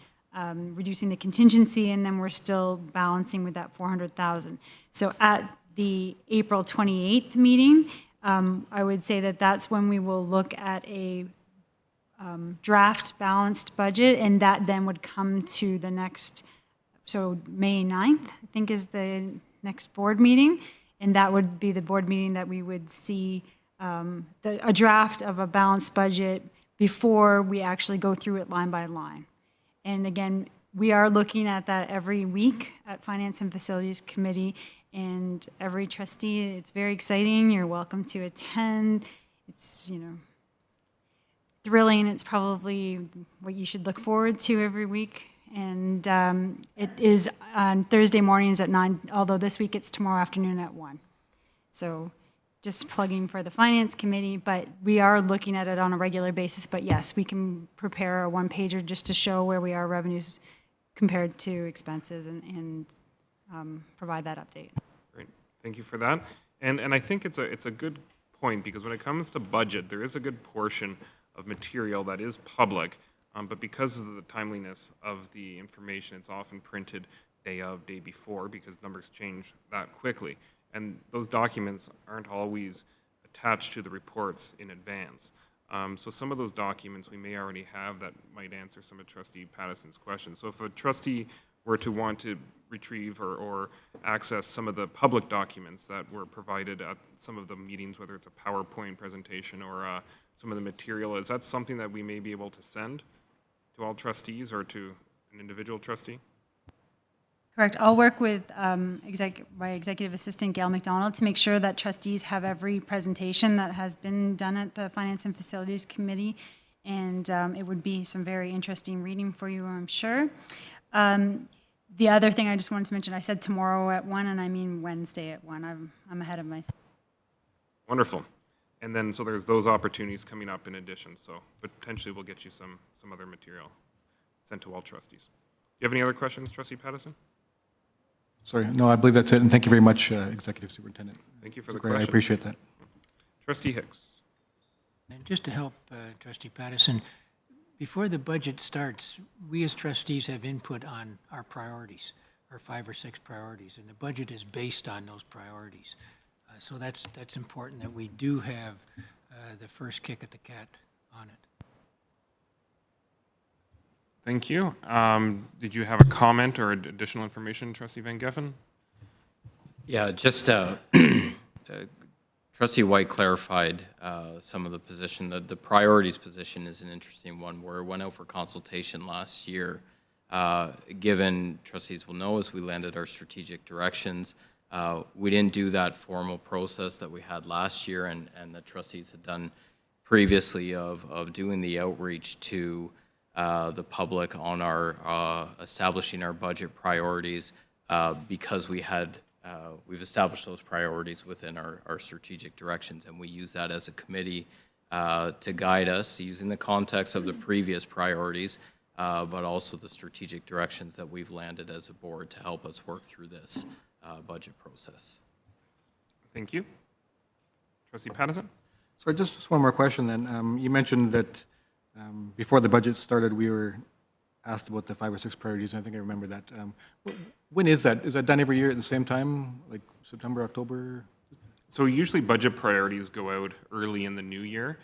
reducing the contingency, and then we're still balancing with that 400,000. So at the April 28th meeting, I would say that that's when we will look at a draft balanced budget, and that then would come to the next, so May 9th, I think is the next board meeting, and that would be the board meeting that we would see a draft of a balanced budget before we actually go through it line by line. And again, we are looking at that every week at Finance and Facilities Committee, and every trustee, it's very exciting. You're welcome to attend. It's, thrilling. It's probably what you should look forward to every week. And it is on Thursday mornings at 9, although this week it's tomorrow afternoon at 1. So just plugging for the Finance Committee, but we are looking at it on a regular basis. But yes, we can prepare a one-pager just to show where we are revenues compared to expenses and provide that update. Great, thank you for that. And I think it's a good point, because when it comes to budget, there is a good portion of material that is public, but because of the timeliness of the information, it's often printed day of, day before, because numbers change that quickly. And those documents aren't always attached to the reports in advance. So some of those documents we may already have that might answer some of Trustee Patterson's questions. So if a trustee were to want to retrieve or access some of the public documents that were provided at some of the meetings, whether it's a PowerPoint presentation or some of the material, is that something that we may be able to send to all trustees or to an individual trustee? Correct. I'll work with my executive assistant, Gail McDonald, to make sure that trustees have every presentation that has been done at the Finance and Facilities Committee. And it would be some very interesting reading for you, I'm sure. The other thing I just wanted to mention, I said tomorrow at 1, and I mean Wednesday at 1. I'm ahead of myself. Wonderful. And then, so there's those opportunities coming up in addition. So potentially we'll get you some other material sent to all trustees. Do you have any other questions, Trustee Pattison? Sorry, no, I believe that's it, and thank you very much, Executive Superintendent. Thank you for the Great, question. I appreciate that. Trustee Hicks. And just to help Trustee Pattison, before the budget starts, we as trustees have input on our priorities, our 5 or 6 priorities, and the budget is based on those priorities. So that's important that we do have the first kick at the cat on it. Thank you. Did you have a comment or additional information, Trustee Van Geffen? Yeah, just Trustee White clarified some of the position. The priorities position is an interesting one, where it went out for consultation last year. Given trustees will know, as we landed our strategic directions, we didn't do that formal process that we had last year and the trustees had done previously of doing the outreach to the public on our establishing our budget priorities, because we've established those priorities within our strategic directions, and we use that as a committee to guide us using the context of the previous priorities, but also the strategic directions that we've landed as a board to help us work through this budget process. Thank you. Trustee Pattison? Sorry, just one more question then. You mentioned that before the budget started, we were asked about the 5 or 6 priorities, and I think I remember that. When is that? Is that done every year at the same time, like September, October? So usually budget priorities go out early in the new year.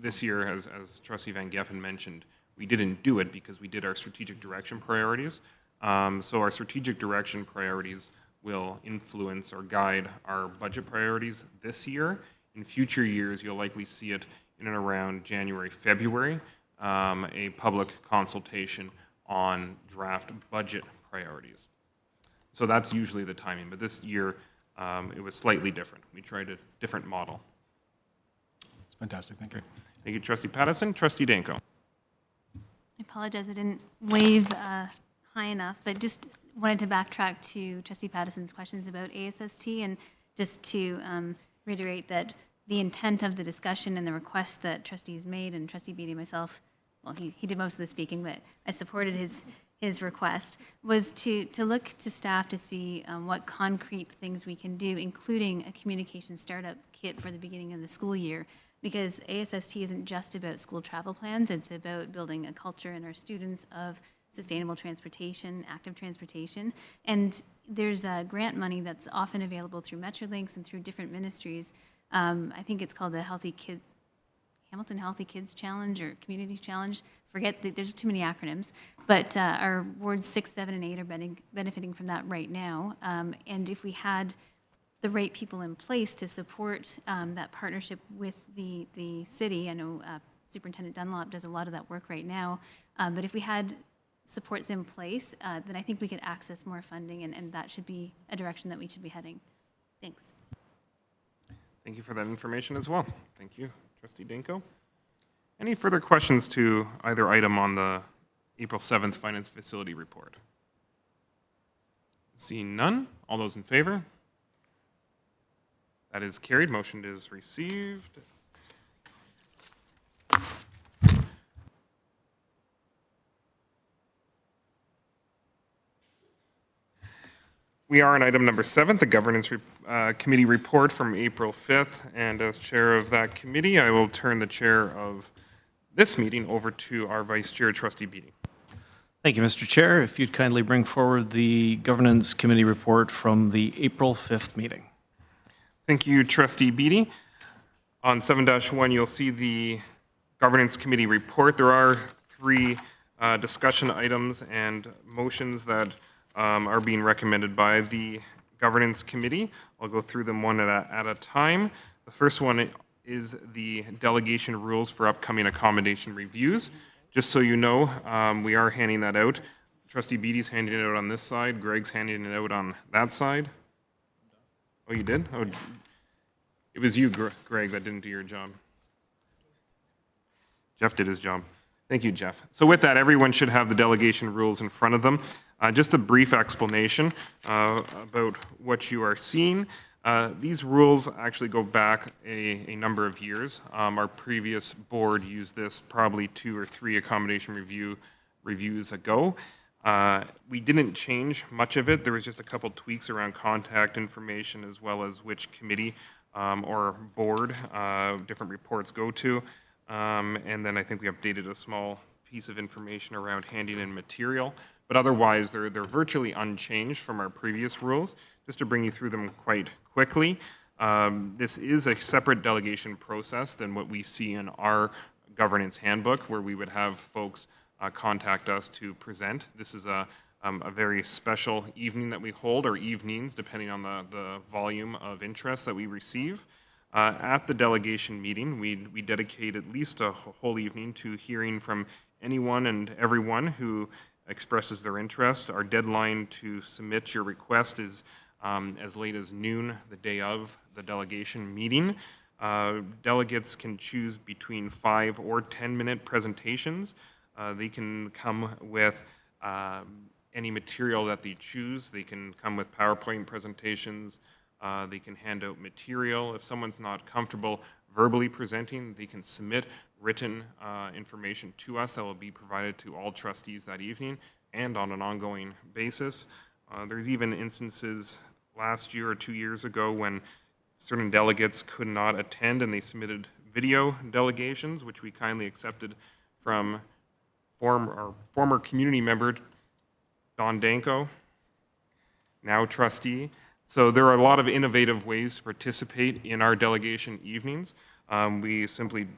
This year, as Trustee Van Geffen mentioned, we didn't do it because we did our strategic direction priorities. So our strategic direction priorities will influence or guide our budget priorities this year. In future years, you'll likely see it in and around January, February, a public consultation on draft budget priorities. So that's usually the timing, but this year it was slightly different. We tried a different model. It's fantastic, thank you. Thank you, Trustee Pattison. Trustee Danko. I apologize, I didn't wave high enough, but just wanted to backtrack to Trustee Pattison's questions about ASST, and just to reiterate that the intent of the discussion and the request that trustees made, and Trustee Beatty and myself, well, he did most of the speaking, but I supported his request, was to look to staff to see what concrete things we can do, including a communication startup kit for the beginning of the school year, because ASST isn't just about school travel plans, it's about building a culture in our students of sustainable transportation, active transportation, and there's grant money that's often available through Metrolinks and through different ministries. I think it's called the Hamilton Healthy Kids Challenge or Community Challenge. There's too many acronyms, but our wards 6, 7, and 8 are benefiting from that right now. And if we had the right people in place to support that partnership with the city, I know Superintendent Dunlop does a lot of that work right now, but if we had supports in place, then I think we could access more funding, and that should be a direction that we should be heading. Thanks. Thank you for that information as well. Thank you, Trustee Danko. Any further questions to either item on the April 7th Finance Facility Report? Seeing none, all those in favor? That is carried. Motion is received. We are on item number 7, the Governance Committee report from April 5th. And as chair of that committee, I will turn the chair of this meeting over to our Vice Chair, Trustee Beatty. Thank you, Mr. Chair. If you'd kindly bring forward the Governance Committee report from the April 5th meeting. Thank you, Trustee Beatty. On 7-1, you'll see the Governance Committee report. There are 3 discussion items and motions that are being recommended by the Governance Committee. I'll go through them one at a time. The first one is the delegation rules for upcoming accommodation reviews. Just so you know, we are handing that out. Trustee Beatty's handing it out on this side. Greg's handing it out on that side. Oh, you did? Oh, it was you, Greg, that didn't do your job. Jeff did his job. Thank you, Jeff. So with that, everyone should have the delegation rules in front of them. Just a brief explanation about what you are seeing. These rules actually go back a number of years. Our previous board used this probably 2 or 3 accommodation reviews ago. We didn't change much of it. There was just a couple tweaks around contact information as well as which committee or board different reports go to. And then I think we updated a small piece of information around handing in material. But otherwise, they're virtually unchanged from our previous rules. Just to bring you through them quite quickly, this is a separate delegation process than what we see in our governance handbook, where we would have folks contact us to present. This is a very special evening that we hold, or evenings, depending on the volume of interest that we receive. At the delegation meeting, we dedicate at least a whole evening to hearing from anyone and everyone who expresses their interest. Our deadline to submit your request is as late as noon the day of the delegation meeting. Delegates can choose between 5 or 10-minute presentations. They can come with any material that they choose. They can come with PowerPoint presentations. They can hand out material. If someone's not comfortable verbally presenting, they can submit written information to us that will be provided to all trustees that evening and on an ongoing basis. There's even instances last year or 2 years ago when certain delegates could not attend and they submitted video delegations, which we kindly accepted from former community member Don Danko, now trustee. So there are a lot of innovative ways to participate in our delegation evenings. We simply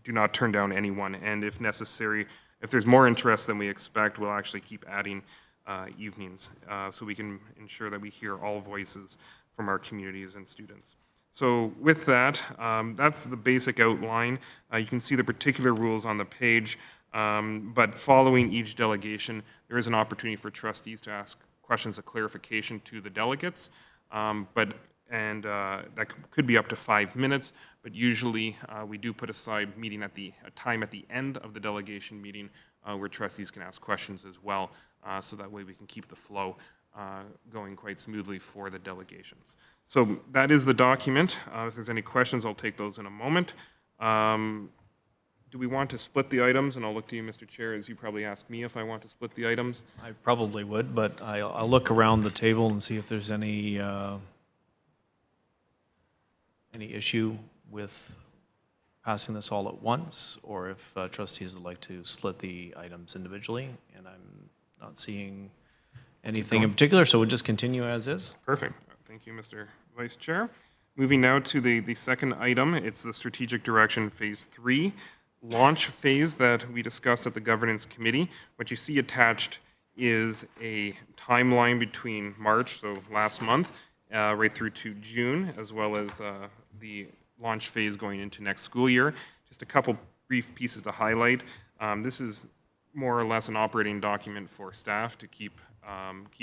do not turn down anyone, and if necessary, if there's more interest than we expect, we'll actually keep adding evenings so we can ensure that we hear all voices from our communities and students. So with that, that's the basic outline. You can see the particular rules on the page, but following each delegation, there is an opportunity for trustees to ask questions of clarification to the delegates. That could be up to 5 minutes, but usually we do put aside a time at the end of the delegation meeting where trustees can ask questions as well, so that way we can keep the flow going quite smoothly for the delegations. So that is the document. If there's any questions, I'll take those in a moment. Do we want to split the items? And I'll look to you, Mr. Chair, as you probably asked me if I want to split the items. I probably would, but I'll look around the table and see if there's any issue with passing this all at once, or if trustees would like to split the items individually. And I'm not seeing anything in particular, so we'll just continue as is. Perfect. Thank you, Mr. Vice Chair. Moving now to the second item, it's the Strategic Direction Phase 3 launch phase that we discussed at the Governance Committee. What you see attached is a timeline between March, so last month, right through to June, as well as the launch phase going into next school year. Just a couple brief pieces to highlight. This is more or less an operating document for staff to keep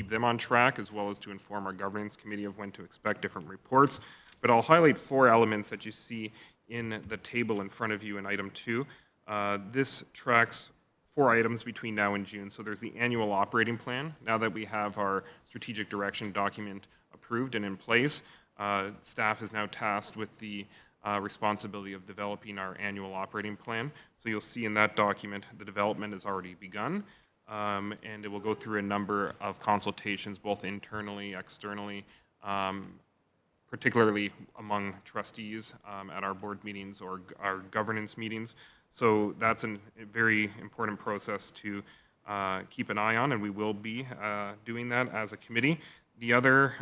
them on track, as well as to inform our Governance Committee of when to expect different reports. But I'll highlight 4 elements that you see in the table in front of you in item 2. This tracks 4 items between now and June. So there's the annual operating plan. Now that we have our strategic direction document approved and in place, staff is now tasked with the responsibility of developing our annual operating plan. So you'll see in that document, the development has already begun, and it will go through a number of consultations, both internally, externally, particularly among trustees at our board meetings or our governance meetings. So that's a very important process to keep an eye on, and we will be doing that as a committee. The other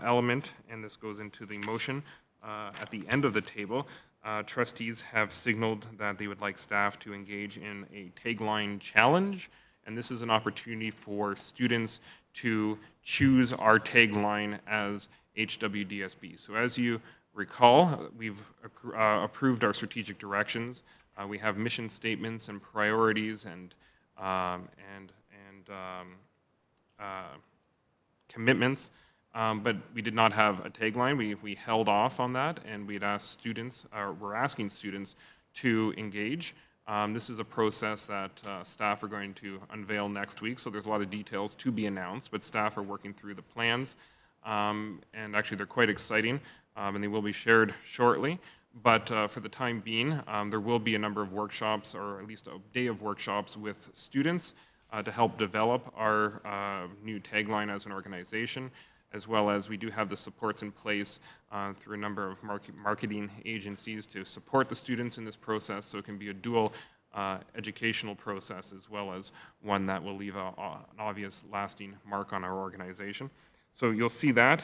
element, and this goes into the motion at the end of the table, trustees have signaled that they would like staff to engage in a tagline challenge, and this is an opportunity for students to choose our tagline as HWDSB. So as you recall, we've approved our strategic directions. We have mission statements and priorities and commitments, but we did not have a tagline. We held off on that, and we'd asked students, or we're asking students to engage. This is a process that staff are going to unveil next week, so there's a lot of details to be announced, but staff are working through the plans, and actually they're quite exciting, and they will be shared shortly. But for the time being, there will be a number of workshops, or at least a day of workshops with students to help develop our new tagline as an organization, as well as we do have the supports in place through a number of marketing agencies to support the students in this process, so it can be a dual educational process as well as one that will leave an obvious lasting mark on our organization. So you'll see that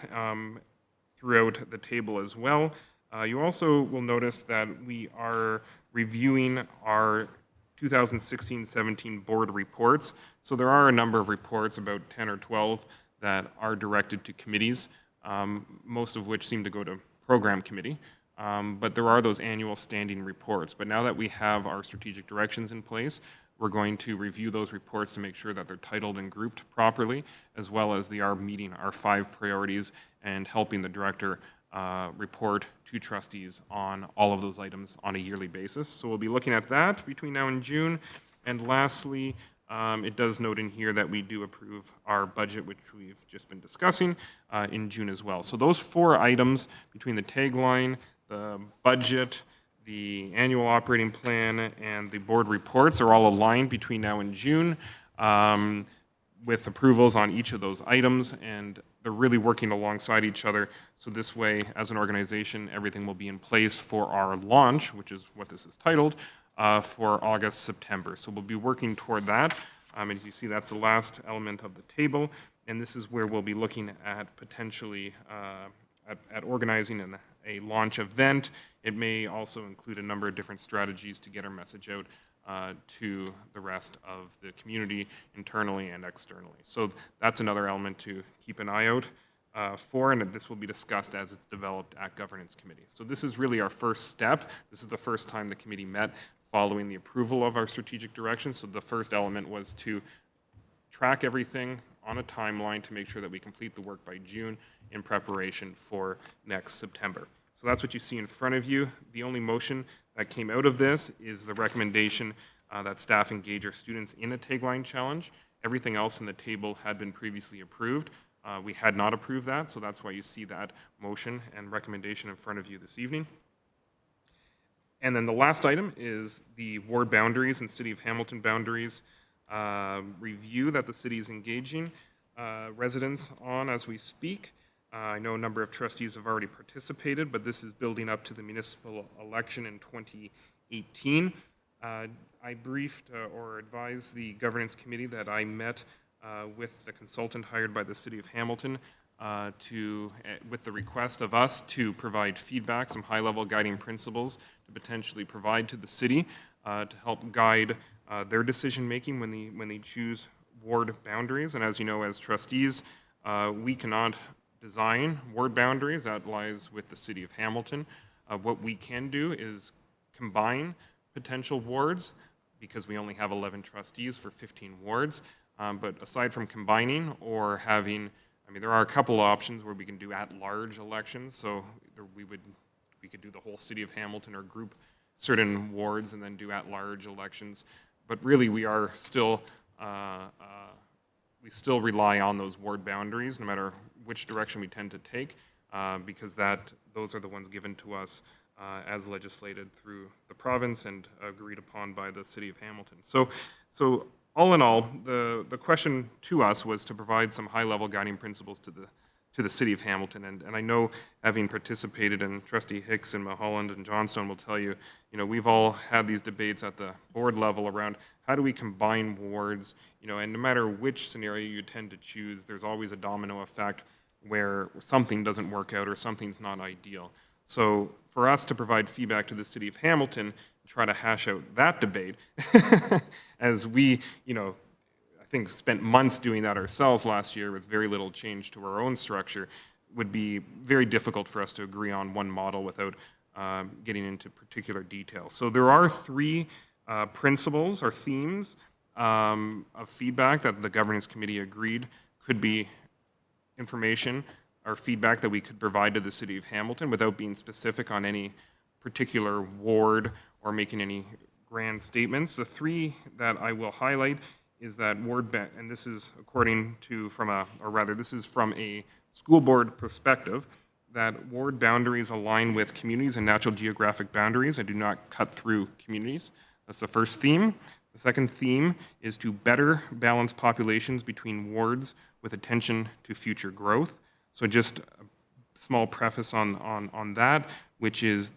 throughout the table as well. You also will notice that we are reviewing our 2016-17 board reports. So there are a number of reports, about 10 or 12, that are directed to committees, most of which seem to go to program committee. But there are those annual standing reports. But now that we have our strategic directions in place, we're going to review those reports to make sure that they're titled and grouped properly, as well as they are meeting our 5 priorities and helping the director report to trustees on all of those items on a yearly basis. So we'll be looking at that between now and June. And lastly, it does note in here that we do approve our budget, which we've just been discussing, in June as well. So those 4 items between the tagline, the budget, the annual operating plan, and the board reports are all aligned between now and June, with approvals on each of those items, and they're really working alongside each other. So this way, as an organization, everything will be in place for our launch, which is what this is titled, for August, September. So we'll be working toward that. As you see, that's the last element of the table, and this is where we'll be looking at potentially at organizing a launch event. It may also include a number of different strategies to get our message out to the rest of the community, internally and externally. So that's another element to keep an eye out for, and this will be discussed as it's developed at Governance Committee. So this is really our first step. This is the first time the committee met following the approval of our strategic direction. So the first element was to track everything on a timeline to make sure that we complete the work by June in preparation for next September. So that's what you see in front of you. The only motion that came out of this is the recommendation that staff engage our students in a tagline challenge. Everything else in the table had been previously approved. We had not approved that, so that's why you see that motion and recommendation in front of you this evening. And then the last item is the ward boundaries and City of Hamilton boundaries review that the city is engaging residents on as we speak. I know a number of trustees have already participated, but this is building up to the municipal election in 2018. I briefed or advised the governance committee that I met with the consultant hired by the City of Hamilton with the request of us to provide feedback, some high-level guiding principles to potentially provide to the city to help guide their decision-making when they choose ward boundaries. And as you know, as trustees, we cannot design ward boundaries. That lies with the City of Hamilton. What we can do is combine potential wards, because we only have 11 trustees for 15 wards. But aside from combining or having, there are a couple options where we can do at-large elections. So we could do the whole City of Hamilton or group certain wards and then do at-large elections. But really, we are still, we still rely on those ward boundaries, no matter which direction we tend to take, because those are the ones given to us as legislated through the province and agreed upon by the City of Hamilton. So all in all, the question to us was to provide some high-level guiding principles to the City of Hamilton. And I know, having participated, and Trustee Hicks and Mulholland and Johnstone will tell you, we've all had these debates at the board level around how do we combine wards, and no matter which scenario you tend to choose, there's always a domino effect where something doesn't work out or something's not ideal. So for us to provide feedback to the City of Hamilton, try to hash out that debate, as we, I think spent months doing that ourselves last year with very little change to our own structure, would be very difficult for us to agree on one model without getting into particular details. So there are three principles or themes of feedback that the Governance Committee agreed could be information or feedback that we could provide to the City of Hamilton without being specific on any particular ward or making any grand statements. The three that I will highlight is that and this is according to this is from a school board perspective, that ward boundaries align with communities and natural geographic boundaries and do not cut through communities. That's the first theme. The second theme is to better balance populations between wards with attention to future growth. So just a small preface on that, which is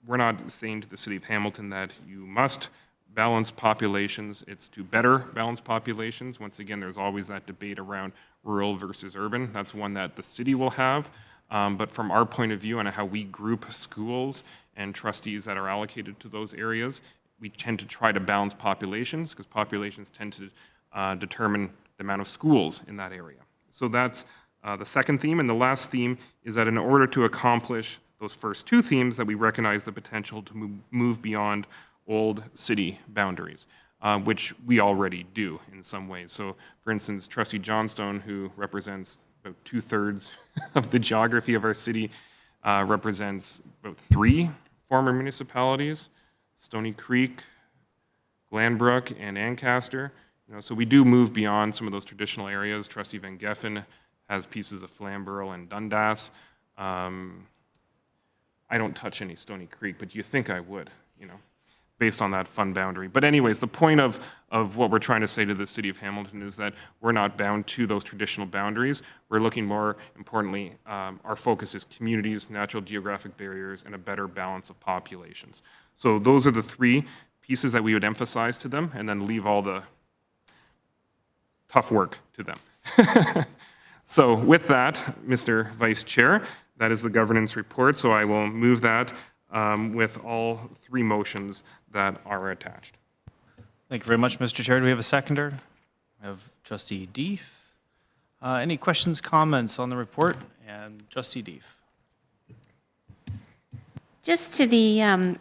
we're not saying to the City of Hamilton that you must balance populations. It's to better balance populations. Once again, there's always that debate around rural versus urban. That's one that the city will have. But from our point of view and how we group schools and trustees that are allocated to those areas, we tend to try to balance populations because populations tend to determine the amount of schools in that area. So that's the second theme. And the last theme is that in order to accomplish those first two themes, that we recognize the potential to move beyond old city boundaries, which we already do in some ways. So for instance, Trustee Johnstone, who represents about 2/3 of the geography of our city, represents about 3 former municipalities, Stony Creek, Glanbrook, and Ancaster. So we do move beyond some of those traditional areas. Trustee Van Geffen has pieces of Flamborough and Dundas. I don't touch any Stony Creek, but you think I would, based on that fund boundary. But anyways, the point of what we're trying to say to the City of Hamilton is that we're not bound to those traditional boundaries. We're looking more importantly, our focus is communities, natural geographic barriers, and a better balance of populations. So those are the 3 pieces that we would emphasize to them and then leave all the tough work to them. So with that, Mr. Vice Chair, that is the governance report. So I will move that with all 3 motions that are attached. Thank you very much, Mr. Chair. Do we have a seconder? We have Trustee Deeth. Any questions, comments on the report? And Trustee Deeth. Just to the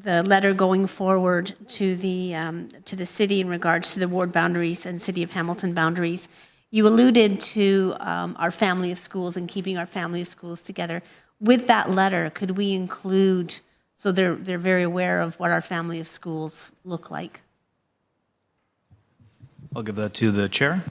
letter going forward to the city in regards to the ward boundaries and City of Hamilton boundaries, you alluded to our family of schools and keeping our family of schools together. With that letter, could we include, so they're very aware of what our family of schools look like? I'll give that to the chair.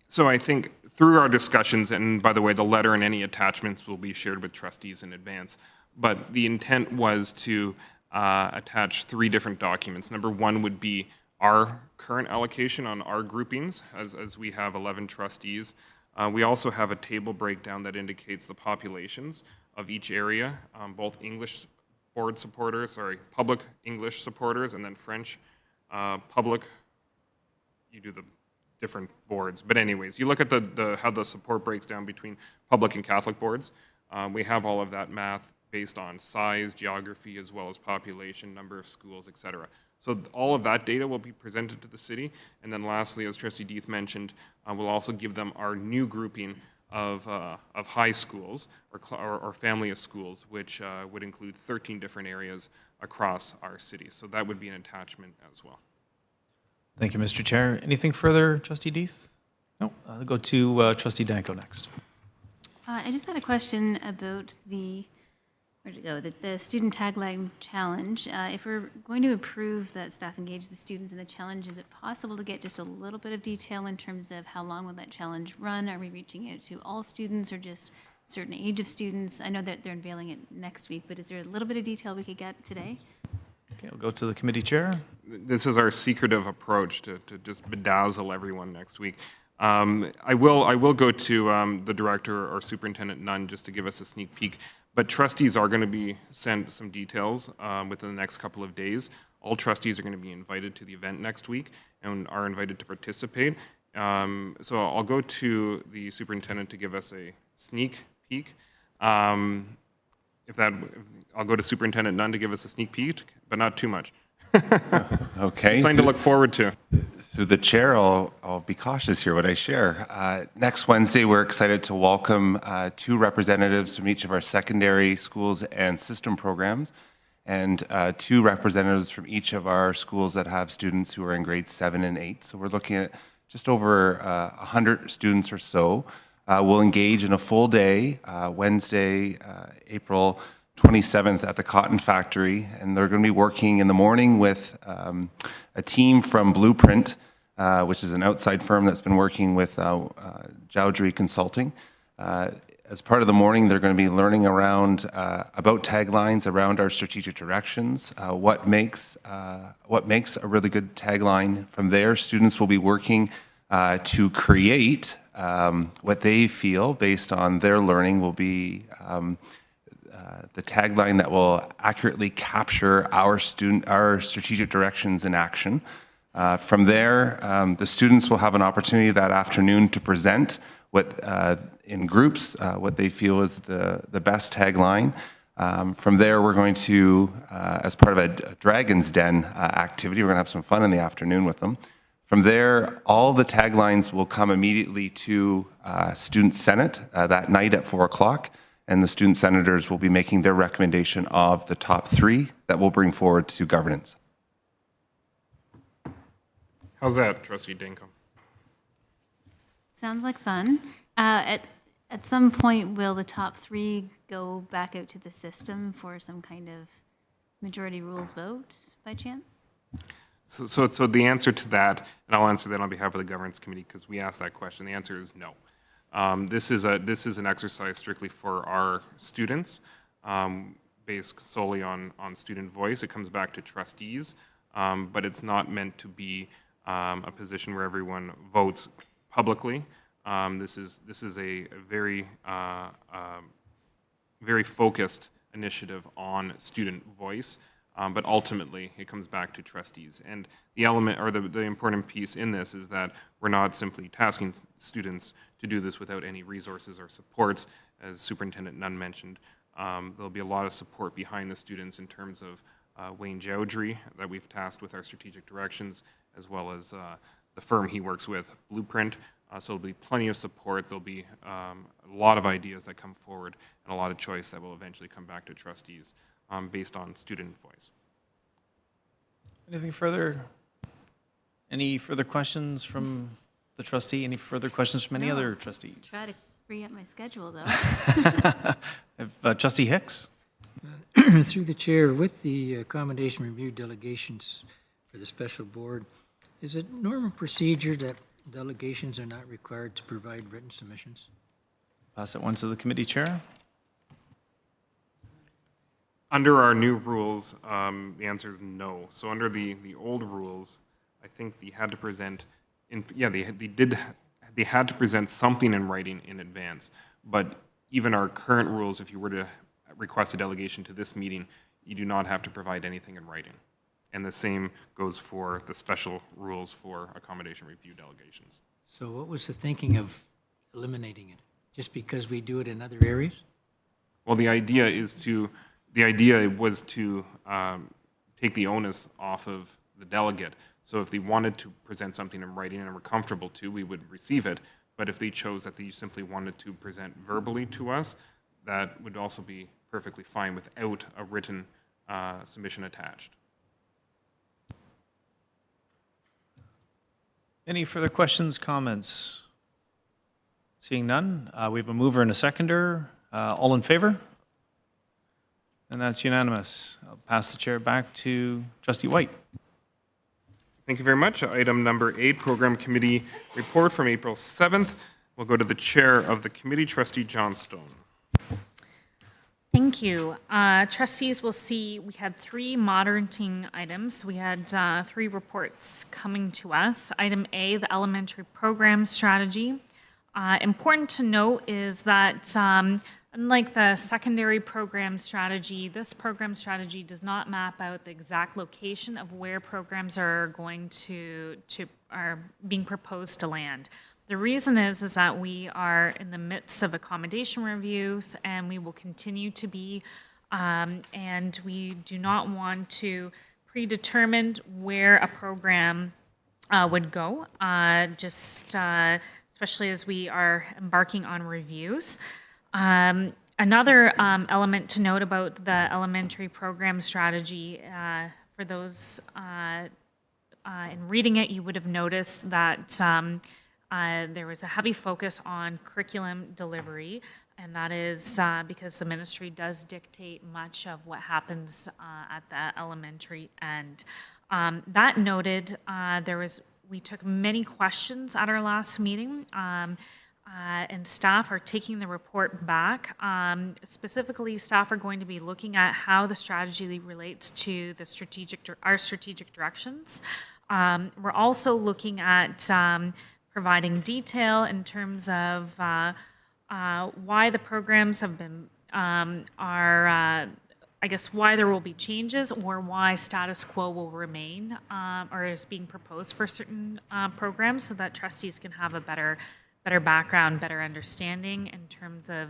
So I think through our discussions, and by the way, the letter and any attachments will be shared with trustees in advance, but the intent was to attach 3 different documents. Number 1 would be our current allocation on our groupings, as we have 11 trustees. We also have a table breakdown that indicates the populations of each area, both English board supporters, public English supporters, and then French public. You do the different boards. But anyways, you look at how the support breaks down between public and Catholic boards. We have all of that math based on size, geography, as well as population, number of schools, et cetera. So all of that data will be presented to the city. And then lastly, as Trustee Deeth mentioned, we'll also give them our new grouping of high schools or family of schools, which would include 13 different areas across our city. So that would be an attachment as well. Thank you, Mr. Chair. Anything further, Trustee Deeth? No. I'll go to Trustee Danko next. I just had a question about the where to go, the student tagline challenge. If we're going to approve that staff engage the students in the challenge, is it possible to get just a little bit of detail in terms of how long will that challenge run? Are we reaching out to all students or just a certain age of students? I know that they're unveiling it next week, but is there a little bit of detail we could get today? Okay, we'll go to the committee chair. This is our secretive approach to just bedazzle everyone next week. I will go to the director or Superintendent Nunn just to give us a sneak peek. But trustees are going to be sent some details within the next couple of days. All trustees are going to be invited to the event next week and are invited to participate. So I'll go to the superintendent to give us a sneak peek. I'll go to Superintendent Nunn to give us a sneak peek, but not too much. Okay. Something to look forward to. Through the chair, I'll be cautious here what I share. Next Wednesday, we're excited to welcome 2 representatives from each of our secondary schools and system programs, and 2 representatives from each of our schools that have students who are in grades 7 and 8. So we're looking at just over 100 students or so. We'll engage in a full day, Wednesday, April 27th at the Cotton Factory, and they're going to be working in the morning with a team from Blueprint, which is an outside firm that's been working with HWD Consulting. As part of the morning, they're going to be learning around about taglines, around our strategic directions, what makes a really good tagline. From there, students will be working to create what they feel based on their learning will be the tagline that will accurately capture our strategic directions in action. From there, the students will have an opportunity that afternoon to present in groups what they feel is the best tagline. From there, we're going to, as part of a Dragon's Den activity, we're going to have some fun in the afternoon with them. From there, all the taglines will come immediately to Student Senate that night at 4 o'clock. And the student senators will be making their recommendation of the top 3 that we'll bring forward to governance. How's that, Trustee Dinkum? Sounds like fun. At some point, will the top 3 go back out to the system for some kind of majority rules vote by chance? So the answer to that, and I'll answer that on behalf of the Governance Committee because we asked that question. The answer is no. This is an exercise strictly for our students, based solely on student voice. It comes back to trustees, but it's not meant to be a position where everyone votes publicly. This is a very very focused initiative on student voice. But ultimately, it comes back to trustees. And the element, or the important piece in this is that we're not simply tasking students to do this without any resources or supports. As Superintendent Nunn mentioned, there'll be a lot of support behind the students in terms of Wayne Jowdry that we've tasked with our strategic directions, as well as the firm he works with, Blueprint. So there'll be plenty of support. There'll be a lot of ideas that come forward and a lot of choice that will eventually come back to trustees. Based on student voice. Anything further? Any further questions from the trustee? Any further questions from any other trustees? Try to free up my schedule, though. Trustee Hicks? Through the chair, with the accommodation review delegations for the special board, is it normal procedure that delegations are not required to provide written submissions? Pass it one to the committee chair. Under our new rules, the answer is no. So under the old rules, I think they had to present, they had to present something in writing in advance. But even our current rules, if you were to request a delegation to this meeting, you do not have to provide anything in writing. And the same goes for the special rules for accommodation review delegations. So what was the thinking of eliminating it? Just because we do it in other areas? Well, the idea was to take the onus off of the delegate. So if they wanted to present something in writing and were comfortable to, we would receive it. But if they chose that they simply wanted to present verbally to us, that would also be perfectly fine without a written submission attached. Any further questions, comments? Seeing none, we have a mover and a seconder. All in favor? And that's unanimous. I'll pass the chair back to Trustee White. Thank you very much. Item number 8, Program Committee Report from April 7th. We'll go to the Chair of the Committee, Trustee Johnstone. Thank you. Trustees will see we had 3 moderating items. We had 3 reports coming to us. Item A, the elementary program strategy. Important to note is that unlike the secondary program strategy, this program strategy does not map out the exact location of where programs are going are being proposed to land. The reason is that we are in the midst of accommodation reviews, and we will continue to be, and we do not want to predetermine where a program would go, especially as we are embarking on reviews. Another element to note about the elementary program strategy, for those in reading it, you would have noticed that there was a heavy focus on curriculum delivery, and that is because the ministry does dictate much of what happens at the elementary end. That noted, we took many questions at our last meeting, and staff are taking the report back. Specifically, staff are going to be looking at how the strategy relates to our strategic directions. We're also looking at providing detail in terms of why the programs have been, why there will be changes or why status quo will remain or is being proposed for certain programs, so that trustees can have a better background, better understanding in terms of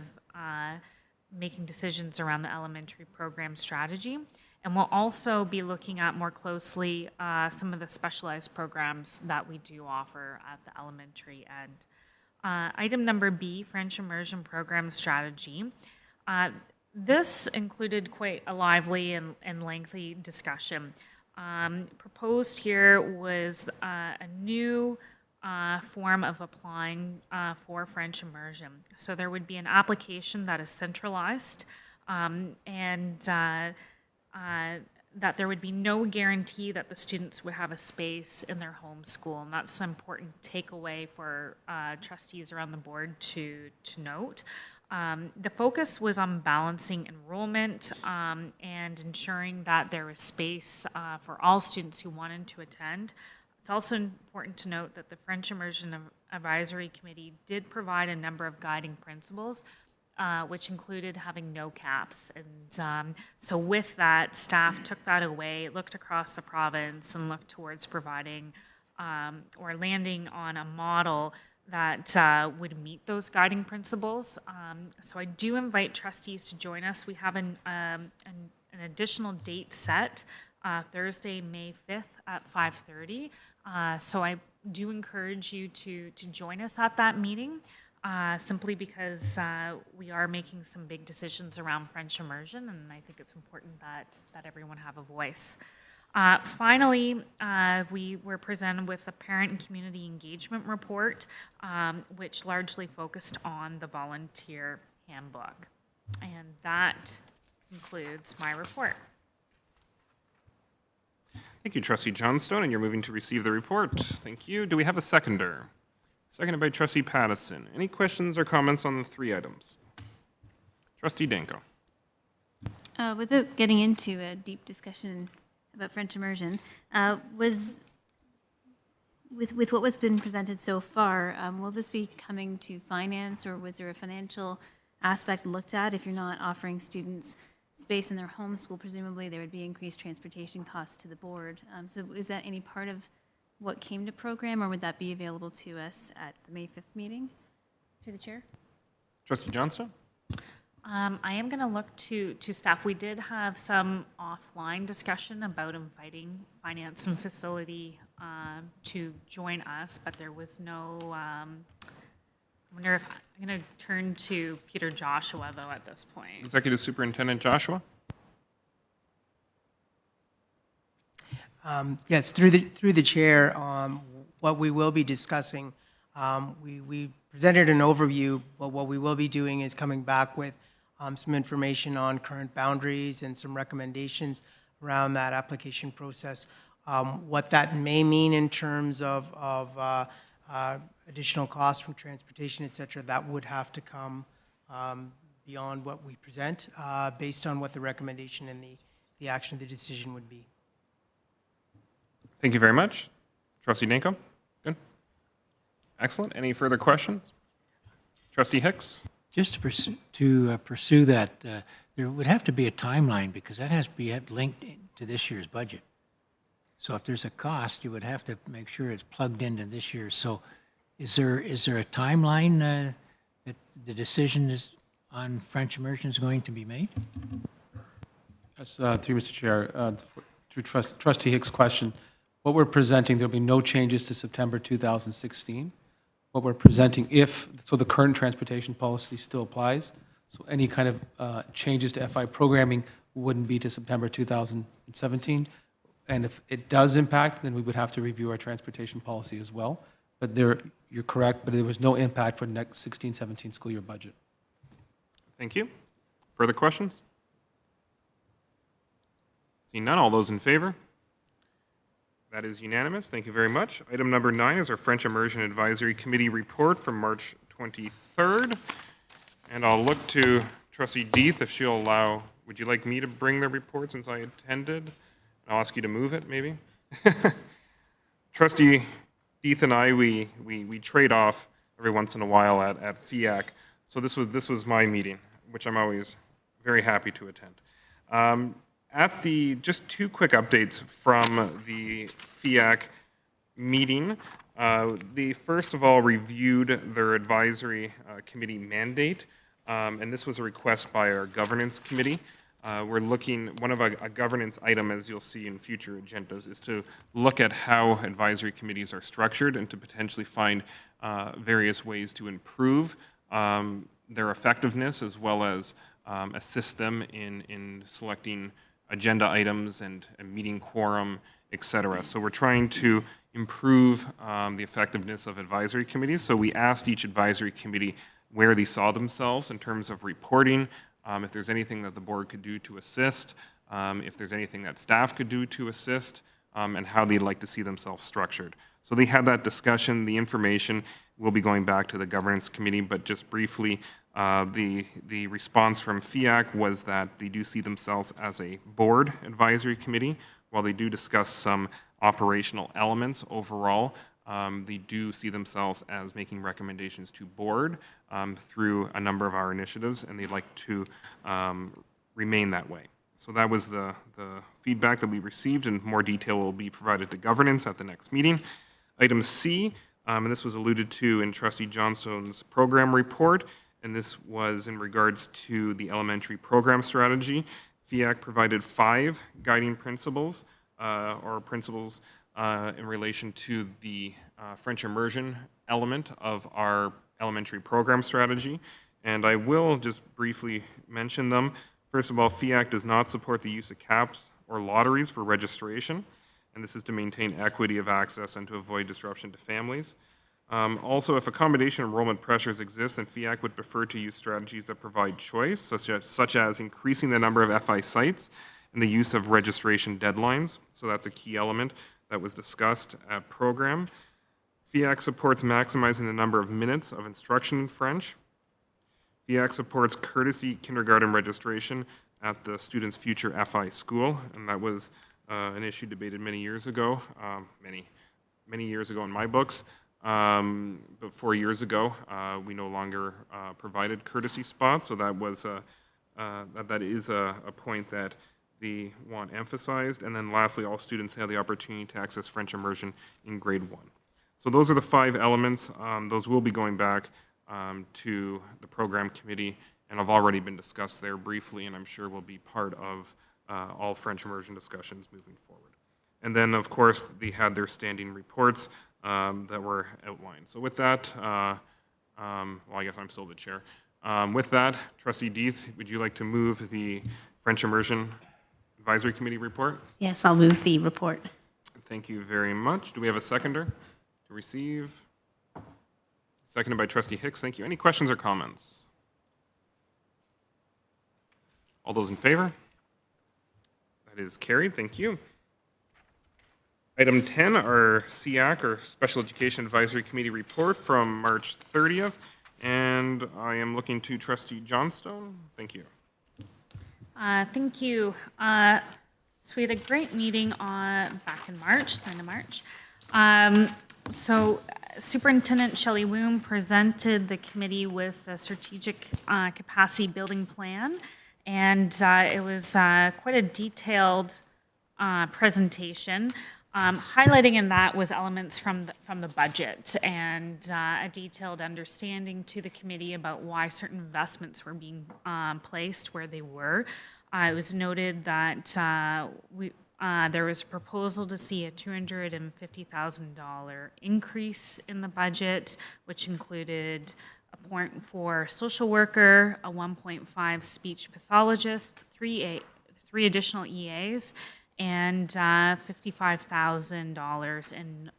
making decisions around the elementary program strategy. And we'll also be looking at more closely some of the specialized programs that we do offer at the elementary end. Item number B, French Immersion Program Strategy. This included quite a lively and lengthy discussion. Proposed here was a new form of applying for French immersion. So there would be an application that is centralized and that there would be no guarantee that the students would have a space in their home school. And that's an important takeaway for trustees around the board to note. The focus was on balancing enrollment and ensuring that there was space for all students who wanted to attend. It's also important to note that the French Immersion Advisory Committee did provide a number of guiding principles, which included having no caps. And so with that, staff took that away, looked across the province, and looked towards providing or landing on a model that would meet those guiding principles. So I do invite trustees to join us. We have an additional date set, Thursday, May 5th at 5:30. So I do encourage you to join us at that meeting, simply because we are making some big decisions around French immersion, and I think it's important that everyone have a voice. Finally, we were presented with a parent and community engagement report, which largely focused on the volunteer handbook. And that concludes my report. Thank you, Trustee Johnstone, and you're moving to receive the report. Thank you. Do we have a seconder? Seconded by Trustee Pattison. Any questions or comments on the 3 items? Trustee Danko. Without getting into a deep discussion about French immersion, with what was been presented so far, will this be coming to finance, or was there a financial aspect looked at? If you're not offering students space in their home school, presumably there would be increased transportation costs to the board. So is that any part of what came to program, or would that be available to us at the May 5th meeting? Through the chair. Trustee Johnstone? I am going to look to staff. We did have some offline discussion about inviting finance and facility to join us, but there was no, I wonder if I'm going to turn to Peter Joshua, though, at this point. Executive Superintendent Joshua? Yes, through the chair, what we will be discussing, we presented an overview, but what we will be doing is coming back with some information on current boundaries and some recommendations around that application process. What that may mean in terms of additional costs from transportation, et cetera, that would have to come beyond what we present based on what the recommendation and the action, the decision would be. Thank you very much. Trustee Danko? Good. Excellent. Any further questions? Trustee Hicks? Just to pursue that, there would have to be a timeline because that has to be linked to this year's budget. So if there's a cost, you would have to make sure it's plugged into this year. So is there a timeline that the decision is on French immersion is going to be made? Yes, through Mr. Chair, through Trustee Hicks' question, what we're presenting, there'll be no changes to September 2016. What we're presenting, so the current transportation policy still applies, so any kind of changes to FI programming wouldn't be to September 2017. And if it does impact, then we would have to review our transportation policy as well. But you're correct, but there was no impact for the next 16-17 school year budget. Thank you. Further questions? Seeing none, all those in favor? That is unanimous. Thank you very much. Item number 9 is our French Immersion Advisory Committee report from March 23rd. And I'll look to Trustee Deeth if she'll allow, would you like me to bring the report since I attended? I'll ask you to move it, maybe. Trustee Deeth and I, we trade off every once in a while at FIAC. So this was my meeting, which I'm always very happy to attend. Just 2 quick updates from the FIAC meeting. They first of all reviewed their advisory committee mandate, and this was a request by our governance committee. We're looking, one of a governance item, as you'll see in future agendas, is to look at how advisory committees are structured and to potentially find various ways to improve their effectiveness as well as assist them in selecting agenda items and meeting quorum, et cetera. So we're trying to improve the effectiveness of advisory committees. So we asked each advisory committee where they saw themselves in terms of reporting, if there's anything that the board could do to assist, if there's anything that staff could do to assist, and how they'd like to see themselves structured. So they had that discussion. The information will be going back to the governance committee, but just briefly, the response from FIAC was that they do see themselves as a board advisory committee. While they do discuss some operational elements overall, they do see themselves as making recommendations to board through a number of our initiatives, and they'd like to remain that way. So that was the feedback that we received, and more detail will be provided to governance at the next meeting. Item C, and this was alluded to in Trustee Johnston's program report, and this was in regards to the elementary program strategy. FIAC provided 5 guiding principles in relation to the French immersion element of our elementary program strategy, and I will just briefly mention them. First of all, FIAC does not support the use of caps or lotteries for registration, and this is to maintain equity of access and to avoid disruption to families. Also, if accommodation enrollment pressures exist, then FIAC would prefer to use strategies that provide choice, such as increasing the number of FI sites and the use of registration deadlines. So that's a key element that was discussed at program. FIAC supports maximizing the number of minutes of instruction in French. FIAC supports courtesy kindergarten registration at the student's future FI school, and that was an issue debated many years ago, many years ago in my books. But 4 years ago, we no longer provided courtesy spots, so that was that is a point that they want emphasized. And then lastly, all students have the opportunity to access French immersion in grade 1. So those are the 5 elements. Those will be going back to the program committee and have already been discussed there briefly, and I'm sure will be part of all French immersion discussions moving forward. And then, of course, they had their standing reports that were outlined. So with that, well, I guess I'm still the chair. With that, Trustee Deeth, would you like to move the French Immersion Advisory Committee report? Yes, I'll move the report. Thank you very much. Do we have a seconder to receive? Seconded by Trustee Hicks. Thank you. Any questions or comments? All those in favor? That is carried. Thank you. Item 10, our SEAC, or Special Education Advisory Committee report from March 30th. And I am looking to Trustee Johnstone. Thank you. Thank you. So we had a great meeting back in March, the end of March. So Superintendent Shelley Woom presented the committee with a strategic capacity building plan, and it was quite a detailed presentation. Highlighting in that was elements from the budget and a detailed understanding to the committee about why certain investments were being placed where they were. It was noted that there was a proposal to see a $250,000 increase in the budget, which included a point for social worker, a 1.5 speech pathologist, three additional EAs, and $55,000 in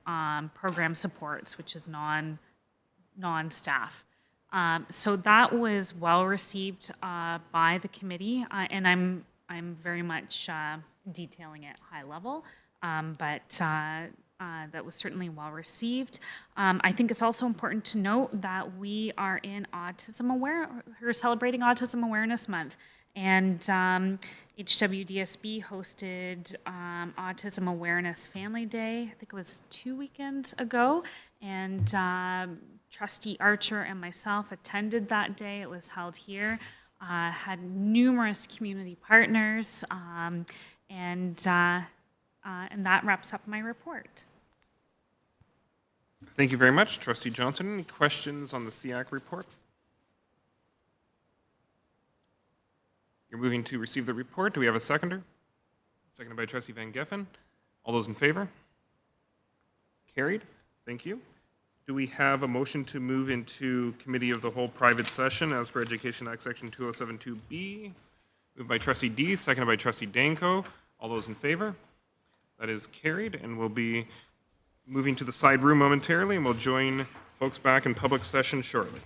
program supports, which is non-staff. So that was well received by the committee, and I'm very much detailing it high level, but that was certainly well received. I think it's also important to note that we are in we're celebrating Autism Awareness Month, and HWDSB hosted Autism Awareness Family Day, I think it was 2 weekends ago, and Trustee Archer and myself attended that day. It was held here, had numerous community partners, and that wraps up my report. Thank you very much, Trustee Johnson. Any questions on the SEAC report? You're moving to receive the report. Do we have a seconder? Seconded by Trustee Van Geffen. All those in favor? Carried. Thank you. Do we have a motion to move into Committee of the Whole private session as per Education Act Section 2072B? Moved by Trustee D, seconded by Trustee Danko. All those in favor? That is carried, and we'll be moving to the side room momentarily, and we'll join folks back in public session shortly.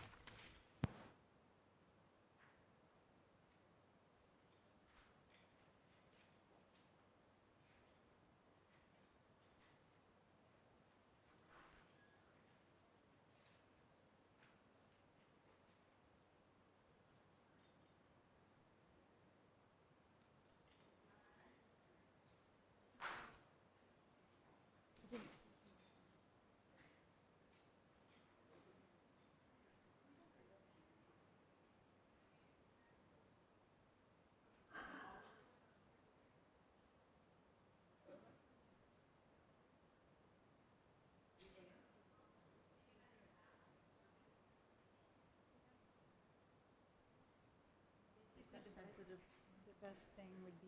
The best thing would be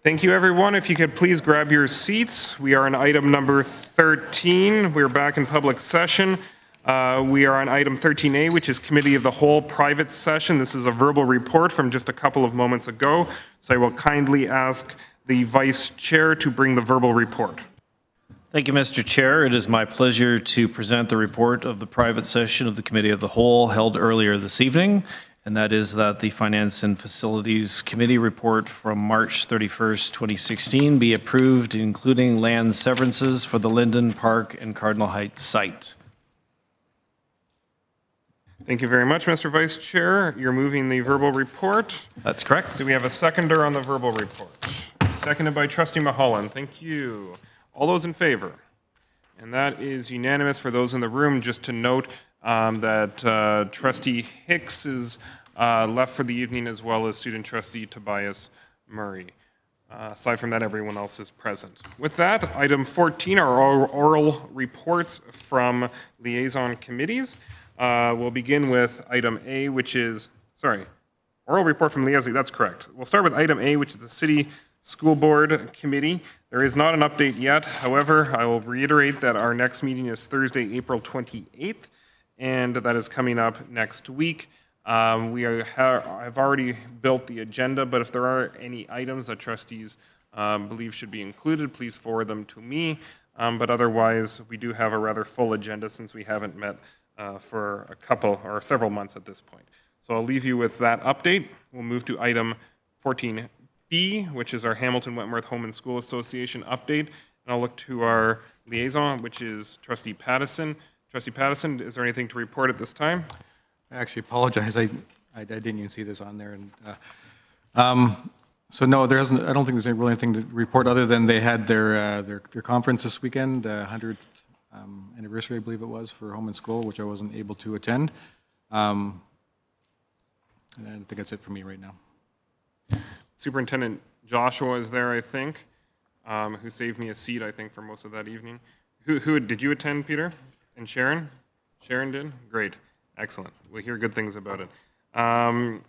Thank you, everyone. If you could please grab your seats. We are on item number 13. We're back in public session. We are on item 13A, which is Committee of the Whole private session. This is a verbal report from just a couple of moments ago. So I will kindly ask the Vice Chair to bring the verbal report. Thank you, Mr. Chair. It is my pleasure to present the report of the private session of the Committee of the Whole held earlier this evening, and that is that the Finance and Facilities Committee report from March 31st, 2016 be approved, including land severances for the Linden Park and Cardinal Heights site. Thank you very much, Mr. Vice Chair. You're moving the verbal report. That's correct. Do we have a seconder on the verbal report? Seconded by Trustee Mulholland. Thank you. All those in favor? And that is unanimous. For those in the room, just to note that Trustee Hicks is left for the evening, as well as Student Trustee Tobias Murray. Aside from that, everyone else is present. With that, item 14 are oral reports from liaison committees. We'll begin with item A, which is, oral report from liaison, that's correct. We'll start with item A, which is the City School Board Committee. There is not an update yet. However, I will reiterate that our next meeting is Thursday, April 28th, and that is coming up next week. I've already built the agenda, but if there are any items that trustees believe should be included, please forward them to me. But otherwise, we do have a rather full agenda since we haven't met for a couple or several months at this point. So I'll leave you with that update. We'll move to item 14B, which is our Hamilton Wentworth Home and School Association update. And I'll look to our liaison, which is Trustee Pattison. Trustee Pattison, is there anything to report at this time? I actually apologize. I didn't even see this on there. And so no, there hasn't. I don't think there's really anything to report other than they had their conference this weekend, 100th anniversary, I believe it was, for Home and School, which I wasn't able to attend. And I think that's it for me right now. Superintendent Joshua is there, I think, who saved me a seat, I think, for most of that evening. Who did you attend, Peter? And Sharon? Sharon did? Great. Excellent. We hear good things about it. Item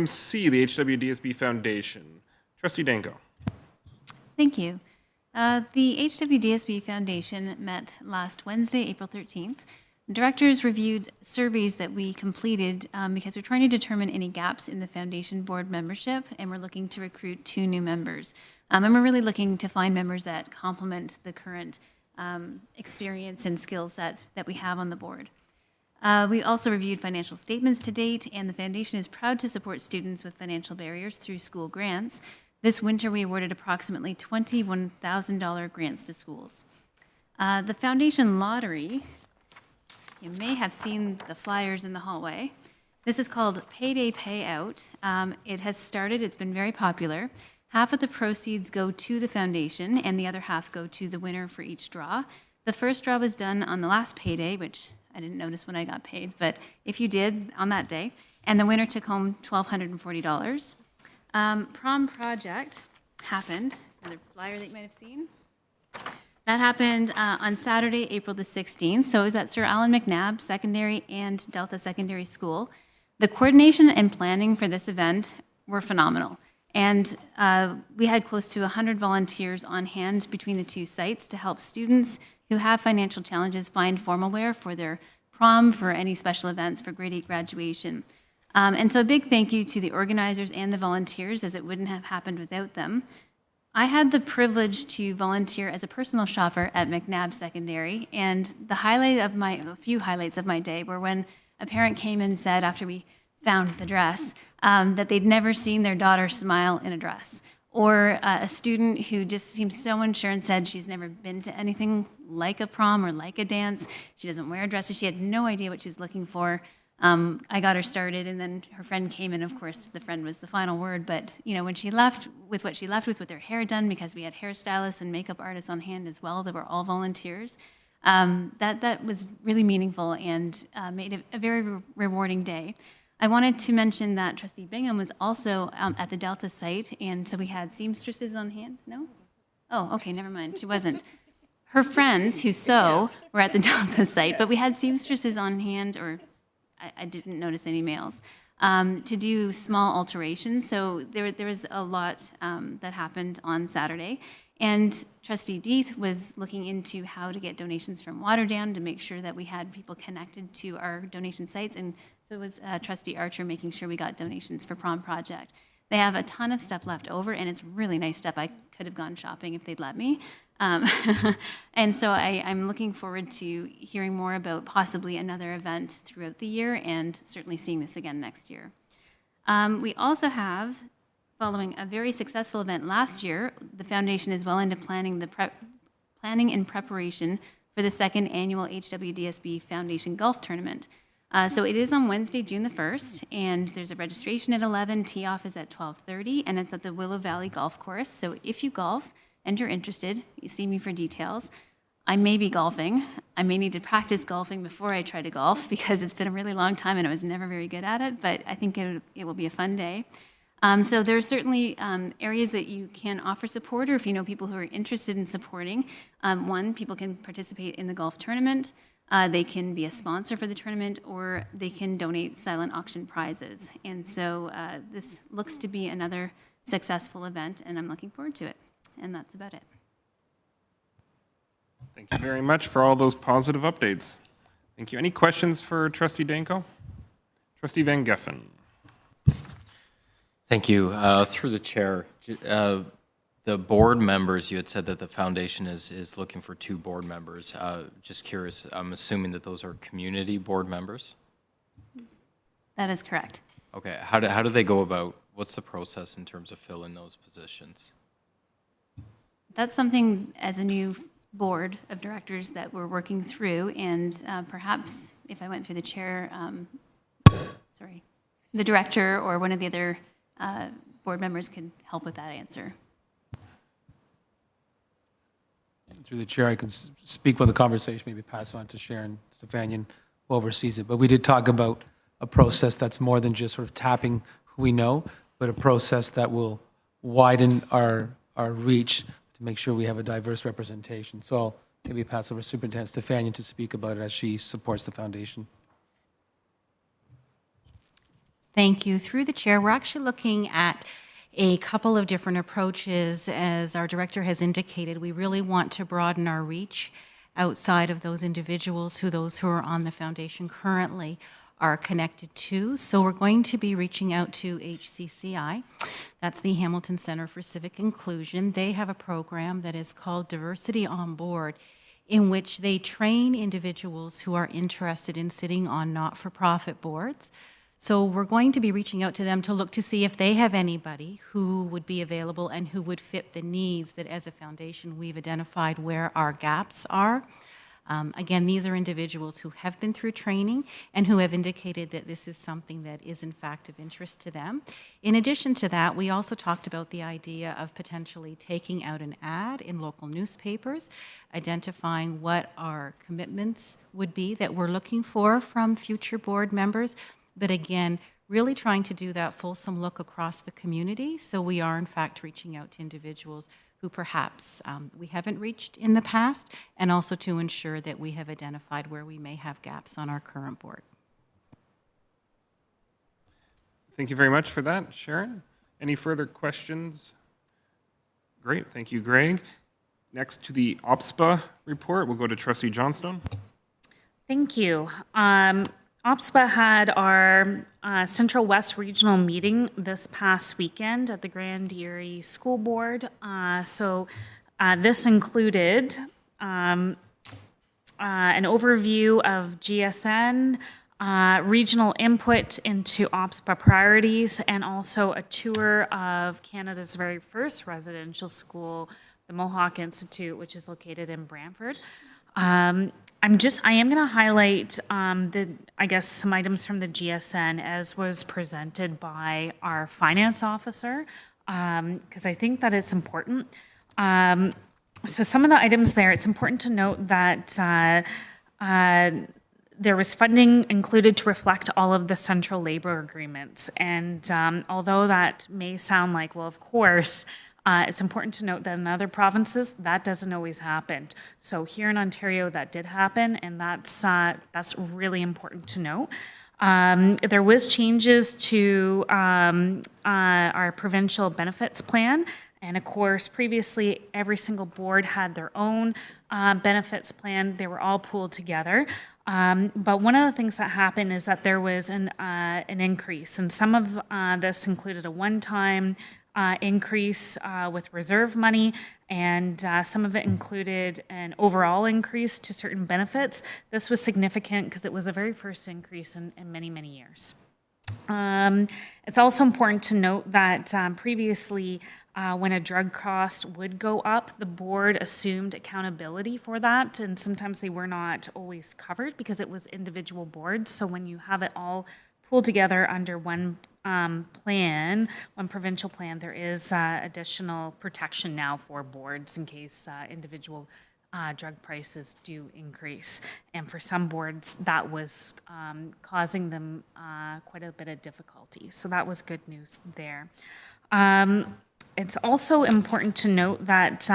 C, the HWDSB Foundation. Trustee Danko. Thank you. The HWDSB Foundation met last Wednesday, April 13th. Directors reviewed surveys that we completed because we're trying to determine any gaps in the foundation board membership, and we're looking to recruit 2 new members. And we're really looking to find members that complement the current experience and skill set that we have on the board. We also reviewed financial statements to date, and the foundation is proud to support students with financial barriers through school grants. This winter, we awarded approximately $21,000 grants to schools. The foundation lottery, you may have seen the flyers in the hallway. This is called Payday Payout. It has started, it's been very popular. Half of the proceeds go to the foundation, and the other half go to the winner for each draw. The first draw was done on the last payday, which I didn't notice when I got paid, but if you did on that day, and the winner took home $1,240. Prom Project happened, another flyer that you might have seen. That happened on Saturday, April the 16th, so it was at Sir Allan McNabb Secondary and Delta Secondary School. The coordination and planning for this event were phenomenal, and we had close to 100 volunteers on hand between the 2 sites to help students who have financial challenges find formal wear for their prom, for any special events, for grade 8 graduation. And so a big thank you to the organizers and the volunteers, as it wouldn't have happened without them. I had the privilege to volunteer as a personal shopper at McNabb Secondary, and a few highlights of my day were when a parent came and said, after we found the dress, that they'd never seen their daughter smile in a dress. Or a student who just seemed so unsure and said she's never been to anything like a prom or like a dance. She doesn't wear dresses. She had no idea what she was looking for. I got her started, and then her friend came in. Of course, the friend was the final word. But when she left with what she left with her hair done, because we had hairstylists and makeup artists on hand as well that were all volunteers, that was really meaningful and made it a very rewarding day. I wanted to mention that Trustee Bingham was also at the Delta site, and so we had seamstresses on hand. No? Oh, okay, never mind. She wasn't. Her friends who sew were at the Delta site, but we had seamstresses on hand, or I didn't notice any males. to do small alterations. So there was a lot that happened on Saturday. And Trustee Deeth was looking into how to get donations from Waterdown to make sure that we had people connected to our donation sites. And so was Trustee Archer making sure we got donations for Prom Project. They have a ton of stuff left over, and it's really nice stuff. I could have gone shopping if they'd let me. And so I'm looking forward to hearing more about possibly another event throughout the year and certainly seeing this again next year. We also have, following a very successful event last year, the foundation is well into planning and preparation for the second annual HWDSB Foundation Golf Tournament. So it is on Wednesday, June the 1st, and there's a registration at 11, tee-off is at 12:30, and it's at the Willow Valley Golf Course. So if you golf and you're interested, you see me for details. I may be golfing. I may need to practice golfing before I try to golf because it's been a really long time and I was never very good at it, but I think it will be a fun day. So there are certainly areas that you can offer support, or if you know people who are interested in supporting. One, people can participate in the golf tournament. They can be a sponsor for the tournament, or they can donate silent auction prizes. And so this looks to be another successful event, and I'm looking forward to it. And that's about it. Thank you very much for all those positive updates. Thank you. Any questions for Trustee Danko? Trustee Van Geffen. Thank you. Through the chair, the board members, you had said that the foundation is looking for 2 board members. Just curious, I'm assuming that those are community board members? That is correct. Okay. How do they go about, what's the process in terms of filling those positions? That's something as a new board of directors that we're working through, and perhaps if I went through the chair, the director or one of the other board members could help with that answer. Through the chair, I can speak with the conversation, maybe pass on to Sharon Stefanian, who oversees it. But we did talk about a process that's more than just sort of tapping who we know, but a process that will widen our reach to make sure we have a diverse representation. So I'll maybe pass over to Superintendent Stefanian to speak about it as she supports the foundation. Thank you. Through the chair, we're actually looking at a couple of different approaches. As our director has indicated, we really want to broaden our reach outside of those individuals those who are on the foundation currently are connected to. So we're going to be reaching out to HCCI. That's the Hamilton Center for Civic Inclusion. They have a program that is called Diversity on Board, in which they train individuals who are interested in sitting on not-for-profit boards. So we're going to be reaching out to them to look to see if they have anybody who would be available and who would fit the needs that as a foundation we've identified where our gaps are. Again, these are individuals who have been through training and who have indicated that this is something that is in fact of interest to them. In addition to that, we also talked about the idea of potentially taking out an ad in local newspapers, identifying what our commitments would be that we're looking for from future board members. But again, really trying to do that fulsome look across the community. So we are in fact reaching out to individuals who perhaps we haven't reached in the past, and also to ensure that we have identified where we may have gaps on our current board. Thank you very much for that, Sharon. Any further questions? Great, thank you, Greg. Next to the OPSPA report, we'll go to Trustee Johnstone. Thank you. OPSPA had our Central West Regional meeting this past weekend at the Grand Erie School Board. So this included an overview of GSN, regional input into OPSPA priorities, and also a tour of Canada's very first residential school, the Mohawk Institute, which is located in Brantford. I am going to highlight some items from the GSN as was presented by our finance officer, because I think that it's important. So some of the items there, it's important to note that there was funding included to reflect all of the central labor agreements. And although that may sound like, well, of course, it's important to note that in other provinces, that doesn't always happen. So here in Ontario, that did happen, and that's really important to note. There was changes to our provincial benefits plan. And of course, previously, every single board had their own benefits plan. They were all pooled together. But one of the things that happened is that there was an increase. And some of this included a one-time increase with reserve money, and some of it included an overall increase to certain benefits. This was significant because it was the very first increase in many, many years. It's also important to note that previously, when a drug cost would go up, the board assumed accountability for that, and sometimes they were not always covered because it was individual boards. So when you have it all pulled together under one plan, one provincial plan, there is additional protection now for boards in case individual drug prices do increase. And for some boards, that was causing them quite a bit of difficulty. So that was good news there. It's also important to note that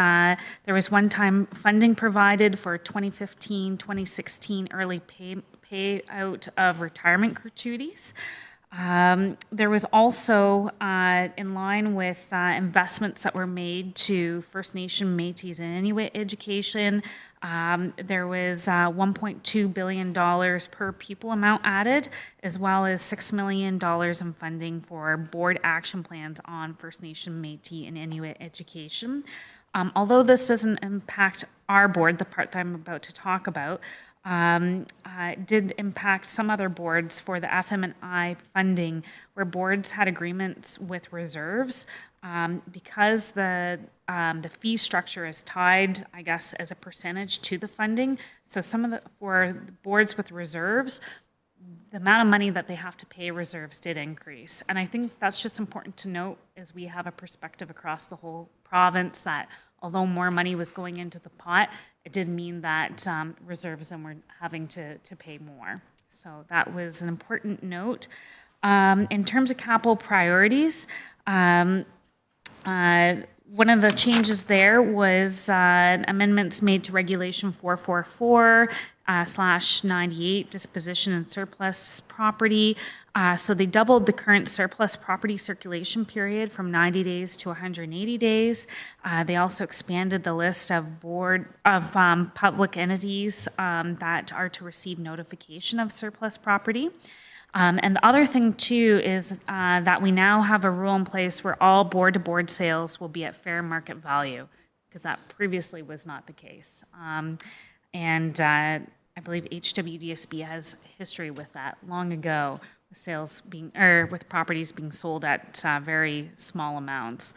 there was one-time funding provided for 2015-2016 early payout of retirement gratuities. There was also, in line with investments that were made to First Nation, Métis, and Inuit education, there was $1.2 billion per pupil amount added, as well as $6 million in funding for board action plans on First Nation, Métis, and Inuit education. Although this doesn't impact our board, the part that I'm about to talk about, did impact some other boards for the FM&I funding, where boards had agreements with reserves. Because the fee structure is tied, I guess, as a percentage to the funding. So for the boards with reserves, the amount of money that they have to pay reserves did increase. And I think that's just important to note as we have a perspective across the whole province that although more money was going into the pot, it did mean that reserves then were having to pay more. So that was an important note. In terms of capital priorities, one of the changes there was amendments made to Regulation 444/98, disposition and surplus property. So they doubled the current surplus property circulation period from 90 days to 180 days. They also expanded the list of public entities that are to receive notification of surplus property. And the other thing, too, is that we now have a rule in place where all board-to-board sales will be at fair market value, because that previously was not the case. And I believe HWDSB has history with that long ago, with sales being, or with properties being sold at very small amounts.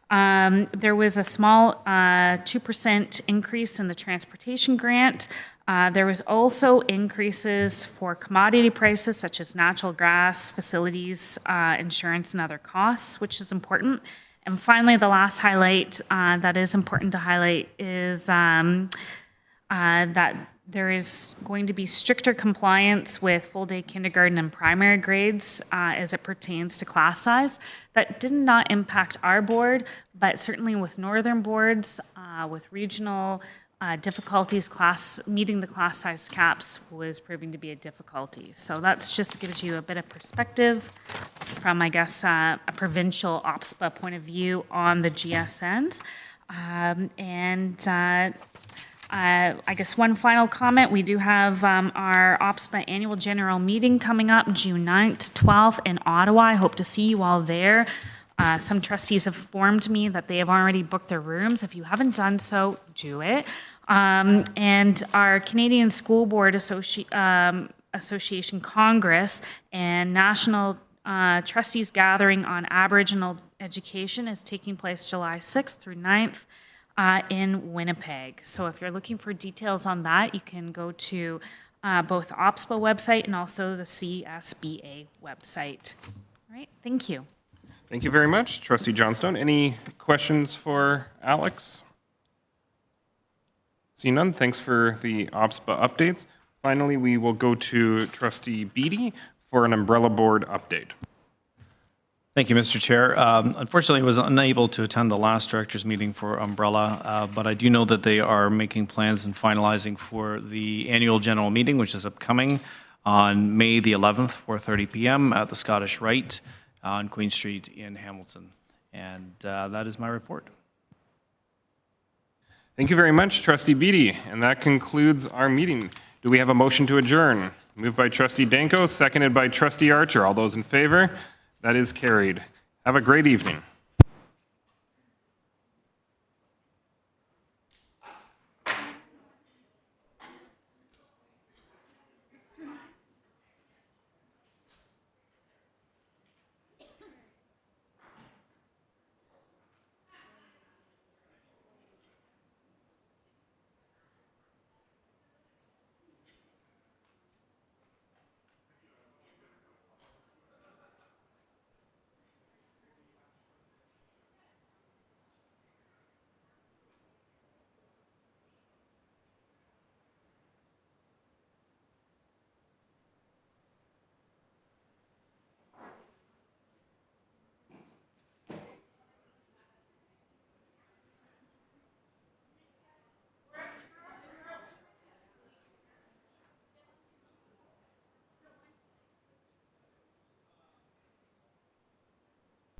There was a small 2% increase in the transportation grant. There was also increases for commodity prices such as natural gas, facilities, insurance, and other costs, which is important. And finally, the last highlight that is important to highlight is that there is going to be stricter compliance with full-day kindergarten and primary grades as it pertains to class size. That did not impact our board, but certainly with northern boards, with regional difficulties, meeting the class size caps was proving to be a difficulty. So that's just gives you a bit of perspective from, I guess, a provincial OPSPA point of view on the GSNs. I guess one final comment, we do have our OPSPA annual general meeting coming up June 9th to 12th in Ottawa. I hope to see you all there. Some trustees have informed me that they have already booked their rooms. If you haven't done so, do it. And our Canadian School Board Association Congress and National Trustees Gathering on Aboriginal Education is taking place July 6th through 9th in Winnipeg. So if you're looking for details on that, you can go to both the OPSPA website and also the CSBA website. All right, thank you. Thank you very much, Trustee Johnstone. Any questions for Alex? See none. Thanks for the OPSPA updates. Finally, we will go to Trustee Beatty for an umbrella board update. Thank you, Mr. Chair. Unfortunately, I was unable to attend the last directors meeting for Umbrella, but I do know that they are making plans and finalizing for the annual general meeting, which is upcoming on May the 11th, 4:30 p.m. at the Scottish Rite on Queen Street in Hamilton. And that is my report. Thank you very much, Trustee Beatty. And that concludes our meeting. Do we have a motion to adjourn? Moved by Trustee Danko, seconded by Trustee Archer. All those in favor? That is carried. Have a great evening.